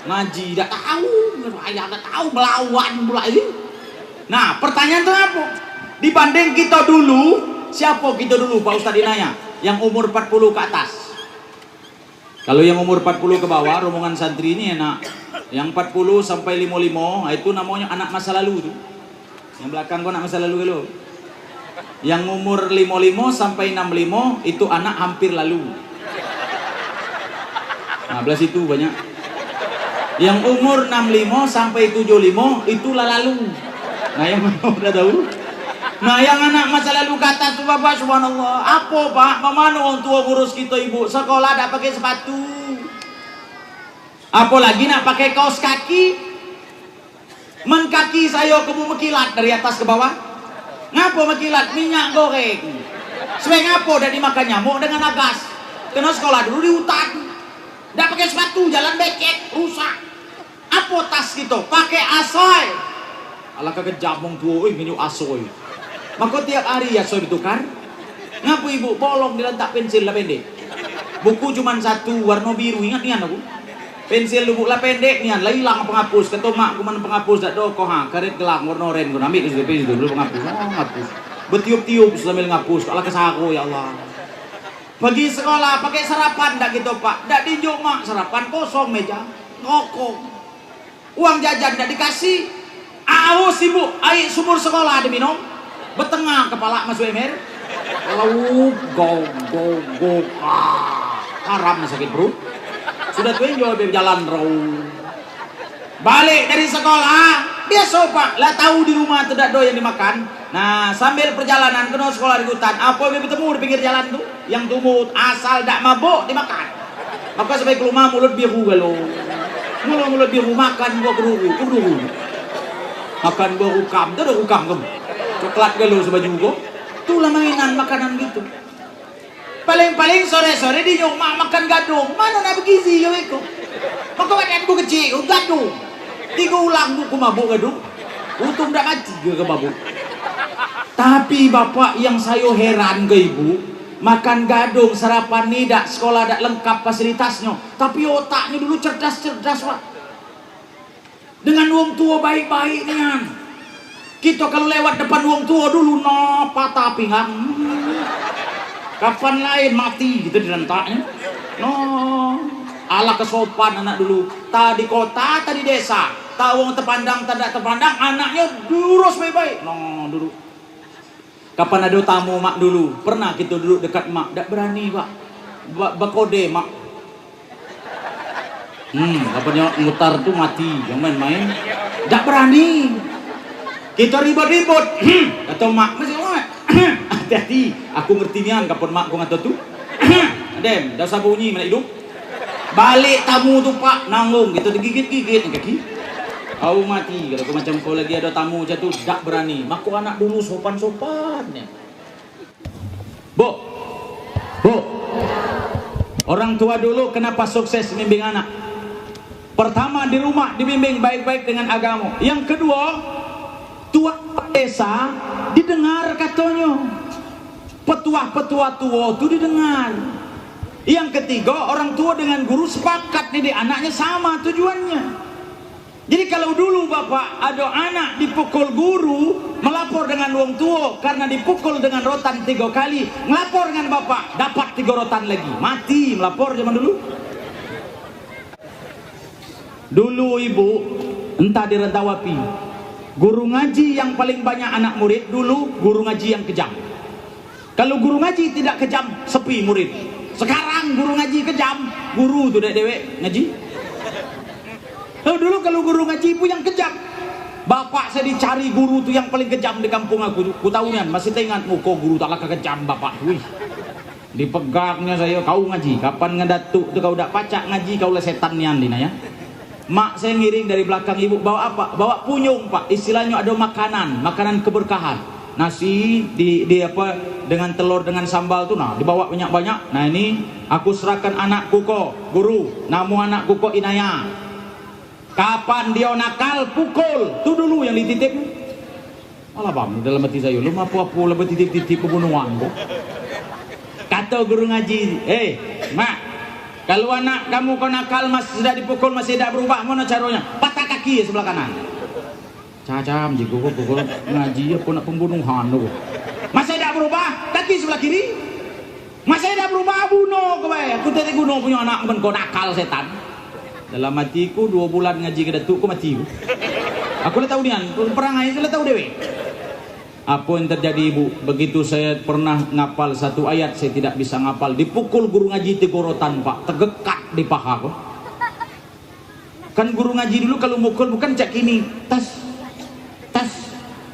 Ngaji tak tahu, ayah tak tahu melawan pula ini. Nah pertanyaan itu apa? Dibanding kita dulu, siapa kita dulu Pak Ustadz Inaya? Yang umur 40 ke atas. Kalau yang umur 40 ke bawah, rombongan santri ini enak. Yang 40 sampai 55, itu namanya anak masa lalu tuh. Yang belakang kok anak masa lalu kalau. Yang umur 55 sampai 65 itu anak hampir lalu. Nah, belas itu banyak. Yang umur 65 sampai 75 itu lalu. Nah, yang udah tahu? Nah, yang anak masa lalu kata tuh Bapak, subhanallah. Apa Pak? Mana orang tua ngurus kita ibu? Sekolah tak pakai sepatu. Apalagi nak pakai kaos kaki. Men kaki saya kebu mekilat dari atas ke bawah. Ngapa mekilat? Minyak goreng. Sebab ngapa udah dimakan nyamuk dengan agas. Kena sekolah dulu di hutan. Tak pakai sepatu, jalan becek, rusak. Apa tas gitu? Pakai asoy. Alah kagak jamong tua, minum asoy. Maka tiap hari ya soy ditukar. Ngapa ibu bolong diletak pensil lah pendek. Buku cuma 1 warna biru, ingat nian aku. Pensil buku lah pendek nian, lah hilang penghapus. Kata mak aku mana penghapus dak do koha karet gelang warna oranye gua ambil itu pensil dulu penghapus. Ngapus. Bertiup-tiup sambil ngapus. Allah kesaku ya Allah. Pergi sekolah pakai sarapan dak gitu Pak. Dak dijuk mak sarapan kosong meja. Ngokok. Uang jajan dak dikasih. Awas ibu, air sumur sekolah ada minum. Betengah kepala masuk ember. Lalu go haram sakit perut. Sudah tuh jauh jalan raw. Balik dari sekolah biasa Pak lah tahu di rumah tidak do yang dimakan. Nah sambil perjalanan kena sekolah di hutan apa yang bertemu di pinggir jalan tuh yang tumut asal tak mabuk dimakan. Maka sampai ke rumah mulut biru galau. Mulut biru makan gua kerugu. Makan gua ukam, tu ada ukam kamu. Coklat galau sebaju gua. Itulah mainan makanan gitu. Paling-paling sore-sore di rumah makan gadung. Mana nak bergizi ya itu? Maka badan gua kecil, gadung. 3 ulang buku mabuk gadung. Untung tak mati ke mabuk. Tapi bapak yang saya heran ke ibu, makan gadung sarapan ni dak sekolah dak lengkap fasilitasnya. Tapi otaknya dulu cerdas-cerdas Pak. Dengan wong tua baik-baik nian. Kita kalau lewat depan wong tua dulu no patah pinggang. Kapan lain mati gitu direntaknya. No. Ala kesopan anak dulu. Tadi kota, tadi desa. Tahu wong terpandang, tidak terpandang, anaknya durus baik-baik. No, dulu. Kapan ada tamu mak dulu? Pernah kita duduk dekat mak, tidak berani Pak. Bakode mak. Kapan ngutar tuh mati, yang main-main. Tidak berani. Kita ribut-ribut. Kata mak, masih Hati-hati, aku ngerti nian kapan mak aku ngatur tu. Dem, dasar bunyi mana hidup. Balik tamu tu pak, nanggung gitu digigit-gigit kaki. Aku mati, kalau macam kau lagi ada tamu macam tu, tak berani. Maku anak dulu sopan-sopan ya. Bu, orang tua dulu kenapa sukses membimbing anak? Pertama di rumah dibimbing baik-baik dengan agama. Yang kedua, tua desa didengar katanya. Petua-petua tua itu didengar. Yang ketiga, orang tua dengan guru sepakat didik anaknya sama tujuannya. Jadi kalau dulu bapak ada anak dipukul guru, melapor dengan wong tua karena dipukul dengan rotan 3 kali, melapor dengan bapak dapat 3 rotan lagi, mati melapor zaman dulu. Dulu ibu entah direntawapi, guru ngaji yang paling banyak anak murid dulu guru ngaji yang kejam. Kalau guru ngaji tidak kejam, sepi murid. Sekarang guru ngaji kejam, guru tuh dewek ngaji. Dulu kalau guru ngaji pun yang kejam. Bapak saya dicari guru tuh yang paling kejam di kampung aku. Ku tahunan masih ingat muka guru tak laka kejam bapak. Wih. Dipegangnya saya, kau ngaji. Kapan ngedatuk tuh kau dak pacak ngaji, kau le setan nian dina ya. Mak saya ngiring dari belakang ibu, bawa apa? Bawa punyung pak, istilahnya ada makanan keberkahan. Nasi di apa dengan telur dengan sambal tuh, nah dibawa banyak-banyak. Nah ini aku serahkan anakku kok, guru, namu anakku kok Inaya. Kapan dia nakal pukul, tuh dulu yang dititip. Alah bang, dalam hati saya, lu apa-apa lebih titip-titip pembunuhan kok. Kata guru ngaji, mak, kalau anak kamu kau nakal masih sudah dipukul masih tidak berubah, mana caranya? Patah kaki sebelah kanan. Cacam jika kau pukul ngaji apa nak pembunuhan tu. Masih tidak berubah, kaki sebelah kiri. Masih tidak berubah, bunuh kau. Aku tadi bunuh punya anak kau nakal setan. Dalam hatiku 2 bulan ngaji ke datuk kau mati. Aku dah tahu nian, perangai saya dah tahu dewe. Apa yang terjadi ibu? Begitu saya pernah ngapal 1 ayat, saya tidak bisa ngapal. Dipukul guru ngaji 3 rotan pak, tergekat di paha kok. Kan guru ngaji dulu kalau mukul bukan cak kini, tas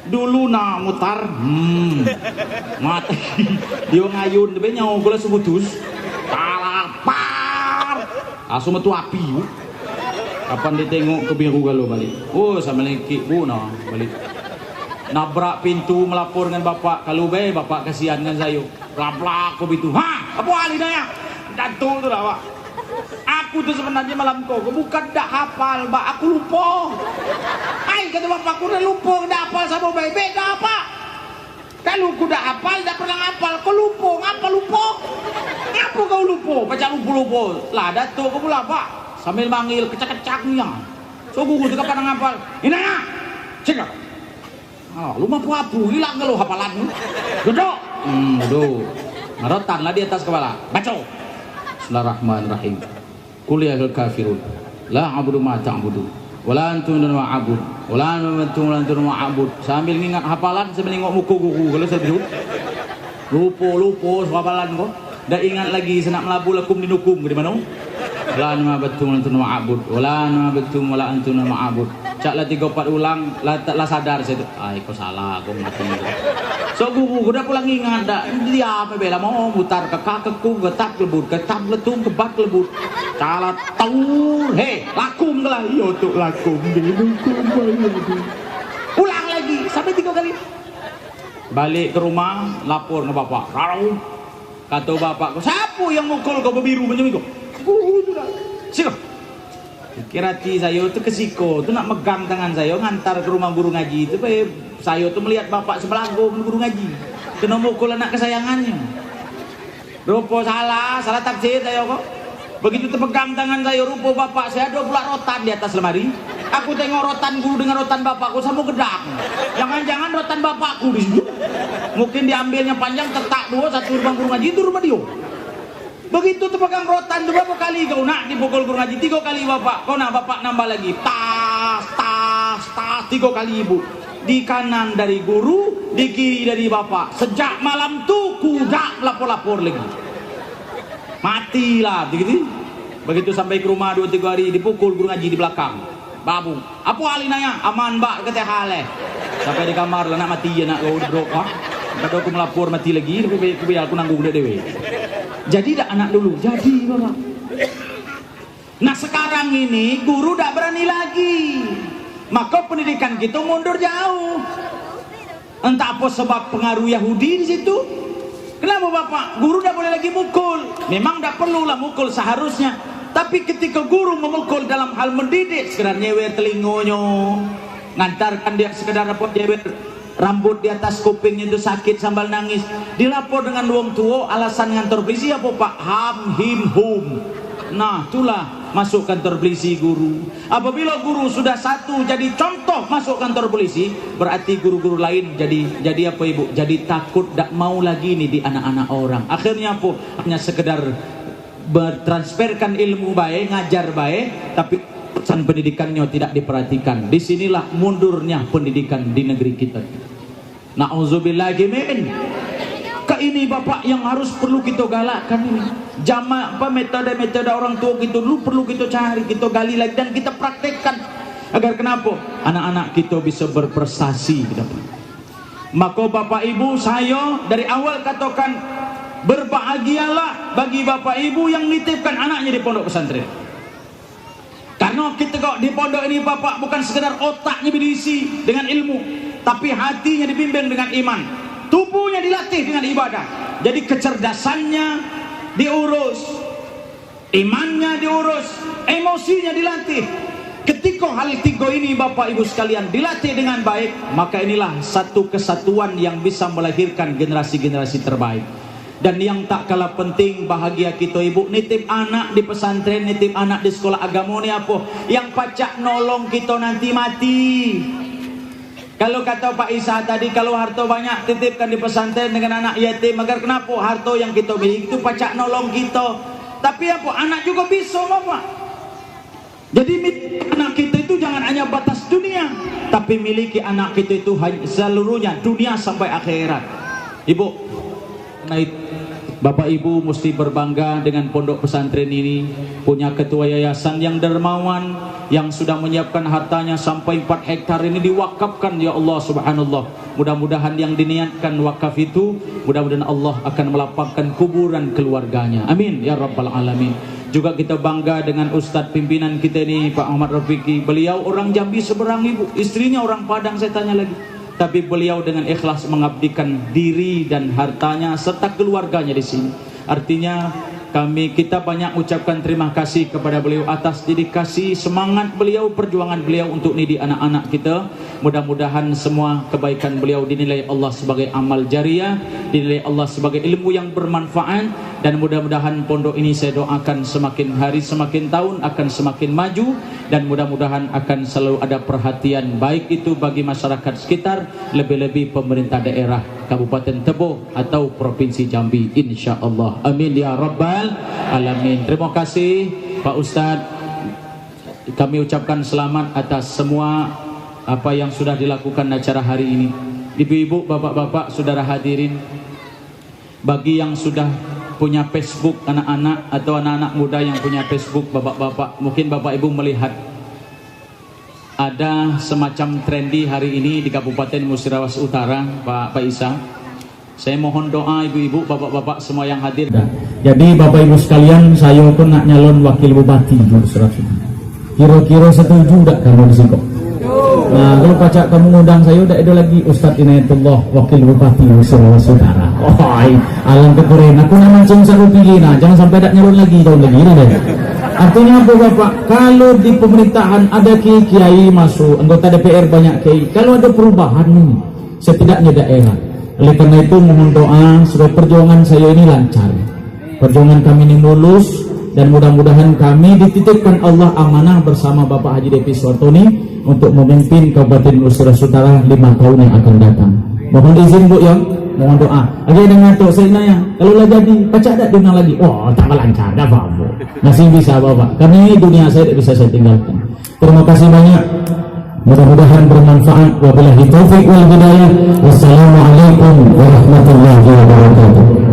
dulu nah mutar, mati. Dia ngayun, dia nyawa gula sebutus, talapar, langsung metu api. Kapan ditengok ke biru galau balik? Oh sama lagi bu nah balik. Nabrak pintu melapor dengan bapak. Kalau bapak kasihan dengan saya. Laplak kau itu. Ha, apa alihnya? Datuk tu lah pak. Aku tu sebenarnya malam kau bukan dak hafal, mbak. Aku lupa. Ay kata bapak aku dah lupa dak hafal sama baik. Beda apa? Kalau aku dak hafal, dak pernah hafal. Kau lupa, ngapa lupa? Ngapa kau lupa? Baca lupa. Lah datuk kau pula pak. Sambil manggil kecak-kecaknya. So guru tu kapan ngapal? Ini nak. Cekak. Lu mah puapu, hilang kalau hafalan. Duduk. Duduk. Ngarotan lah di atas kepala. Baca. Bismillahirrahmanirrahim. Qul ya kafirun. La a'budu ma ta'budu. Wala antum ma'abud. Wala antum ma'abud. Sambil ngingat hafalan, sambil nengok muka guru. Kalau saya duduk. Lupa hafalan kok. Dah ingat lagi senak melabu lakum dinukum di mana? Wala antum ma'abud. Wala antum ma'abud. Caklah 3-4 ulang, lah sadar saya tu. Ay, kau salah, kau mati. So guru dah pulang ingat dah. Dia apa bela mau mutar ke kakekku, getap lebut, ketap letung, kebat lebut. Cala taur, lakum lah. Yo tu lakum, ulang lagi sampai 3 kali. Balik ke rumah, lapor ke bapak. Rau, kata bapak, siapa yang mukul kau berbiru macam itu? Sudah, siapa? Kira saya itu kesiko tu nak megang tangan saya ngantar ke rumah guru ngaji itu, saya tu melihat bapak sebelah guru ngaji kena mukul anak kesayangannya. Rupa salah tafsir saya kok. Begitu terpegang tangan saya, rupa bapak saya ada pula rotan di atas lemari. Aku tengok rotan guru dengan rotan bapakku sama gedang. Jangan-jangan rotan bapakku di situ. Mungkin diambilnya panjang, tetak 2, satu rumah guru ngaji itu rumah dia. Begitu terpegang rotan, berapa kali kau nak dipukul guru ngaji? 3 kali bapak. Kau nak bapak nambah lagi. Tas 3 kali ibu. Di kanan dari guru, di kiri dari bapak. Sejak malam tu kuda lapor-lapor lagi. Matilah begitu. Begitu sampai ke rumah 2-3 hari dipukul guru ngaji di belakang. Babu, apa alinanya? Aman mbak kata hale. Sampai di kamar lah nak mati ya nak kau bro. Kalau aku melapor mati lagi, aku nanggung dewe. Jadi dah anak dulu, jadi bapak. Nah sekarang ini guru tak berani lagi, maka pendidikan kita mundur jauh. Entah apa sebab pengaruh Yahudi di situ. Kenapa bapak? Guru tak boleh lagi mukul. Memang tak perlulah mukul seharusnya. Tapi ketika guru memukul dalam hal mendidik, sekedar nyewer telingonya, ngantarkan dia sekedar apa nyewer rambut di atas kupingnya itu sakit sambil nangis, dilapor dengan wong tua, alasan ngantor polisi apa pak? Ham him hum. Nah itulah masuk kantor polisi guru. Apabila guru sudah satu jadi contoh masuk kantor polisi, berarti guru-guru lain jadi apa ibu? Jadi takut, tak mau lagi nih di anak-anak orang. Akhirnya apa? Hanya sekedar bertransferkan ilmu baik, ngajar baik, tapi urusan pendidikannya tidak diperhatikan. Disinilah mundurnya pendidikan di negeri kita. Na'udzubillahi min. Ini bapak yang harus perlu kita galakkan ini. Metode-metode orang tua kita dulu perlu kita cari, kita gali lagi dan kita praktekkan. Agar kenapa? Anak-anak kita bisa berprestasi. Maka bapak ibu, saya dari awal katakan, berbahagialah bagi bapak ibu yang nitipkan anaknya di pondok pesantren. Karena kita kok di pondok ini bapak bukan sekedar otaknya diisi dengan ilmu, tapi hatinya dibimbing dengan iman, tubuhnya dilatih dengan ibadah. Jadi kecerdasannya diurus, imannya diurus, emosinya dilatih. Ketika hal tiga ini bapak ibu sekalian dilatih dengan baik, maka inilah satu kesatuan yang bisa melahirkan generasi-generasi terbaik. Dan yang tak kalah penting, bahagia kita ibu nitip anak di pesantren, nitip anak di sekolah agama ni apa? Yang pacak nolong kita nanti mati. Kalau kata Pak Isa tadi, kalau harta banyak titipkan di pesantren dengan anak yatim. Agar kenapa? Harta yang kita miliki itu pacak nolong kita. Tapi apa? Anak juga bisa bapak. Jadi anak kita itu jangan hanya batas dunia, tapi miliki anak kita itu seluruhnya, dunia sampai akhirat. Ibu, nah bapak ibu mesti berbangga dengan pondok pesantren ini. Punya ketua yayasan yang dermawan, yang sudah menyiapkan hartanya sampai 4 hektar ini diwakafkan. Ya Allah subhanallah, mudah-mudahan yang diniatkan wakaf itu, mudah-mudahan Allah akan melapangkan kuburan keluarganya, amin ya rabbal alamin. Juga kita bangga dengan Ustadz pimpinan kita ini, Pak Ahmad Rafiqi. Beliau orang Jambi seberang ibu, istrinya orang Padang, saya tanya lagi. Tapi beliau dengan ikhlas mengabdikan diri dan hartanya serta keluarganya di sini. Artinya kita banyak ucapkan terima kasih kepada beliau atas dedikasi, semangat beliau, perjuangan beliau untuk didik anak-anak kita. Mudah-mudahan semua kebaikan beliau dinilai Allah sebagai amal jariah, dinilai Allah sebagai ilmu yang bermanfaat, dan mudah-mudahan pondok ini saya doakan semakin hari semakin tahun akan semakin maju, dan mudah-mudahan akan selalu ada perhatian baik itu bagi masyarakat sekitar, lebih-lebih pemerintah daerah Kabupaten Tebo atau Provinsi Jambi, insya-Allah, amin ya rabbal alamin. Terima kasih Pak Ustadz. Kami ucapkan selamat atas semua apa yang sudah dilakukan acara hari ini. Ibu-ibu, bapak-bapak, saudara hadirin, bagi yang sudah punya Facebook, anak-anak atau anak-anak muda yang punya Facebook, bapak-bapak, mungkin bapak ibu melihat ada semacam trendy hari ini di Kabupaten Musirawas Utara, Pak Isa. Saya mohon doa ibu-ibu, bapak-bapak semua yang hadir. Jadi bapak ibu sekalian, saya pun nak nyalon wakil bupati Musirawas Utara. Kira-kira setuju tak kamu di sini? Nah, kalau pacak kamu ngundang saya, udah ada lagi Ustadz Inayatullah, wakil bupati Musirawas Utara. Oh, alam kekuren. Aku nak mancing satu pilih, nah jangan sampai tak nyalon lagi tahun lagi ini deh. Artinya apa bapak? Kalau di pemerintahan ada kiai masuk, anggota DPR banyak kiai. Kalau ada perubahan ini, setidaknya daerah. Oleh karena itu mohon doa supaya perjuangan saya ini lancar, perjuangan kami ini mulus, dan mudah-mudahan kami dititipkan Allah amanah bersama Bapak Haji Depi Suartoni untuk memimpin Kabupaten Musirawas Utara 5 tahun yang akan datang. Mohon izin Bu ya, mohon doa. Lagi ada ngatuk saya nanya, kalau lah jadi pacak tak diundang lagi? Oh, tak lancar, dah faham Bu. Masih bisa Bapak, karena ini dunia saya tidak bisa saya tinggalkan. Terima kasih banyak. Mudah-mudahan bermanfaat. Wabillahi taufiq wal hidayah. Wassalamualaikum warahmatullahi wabarakatuh.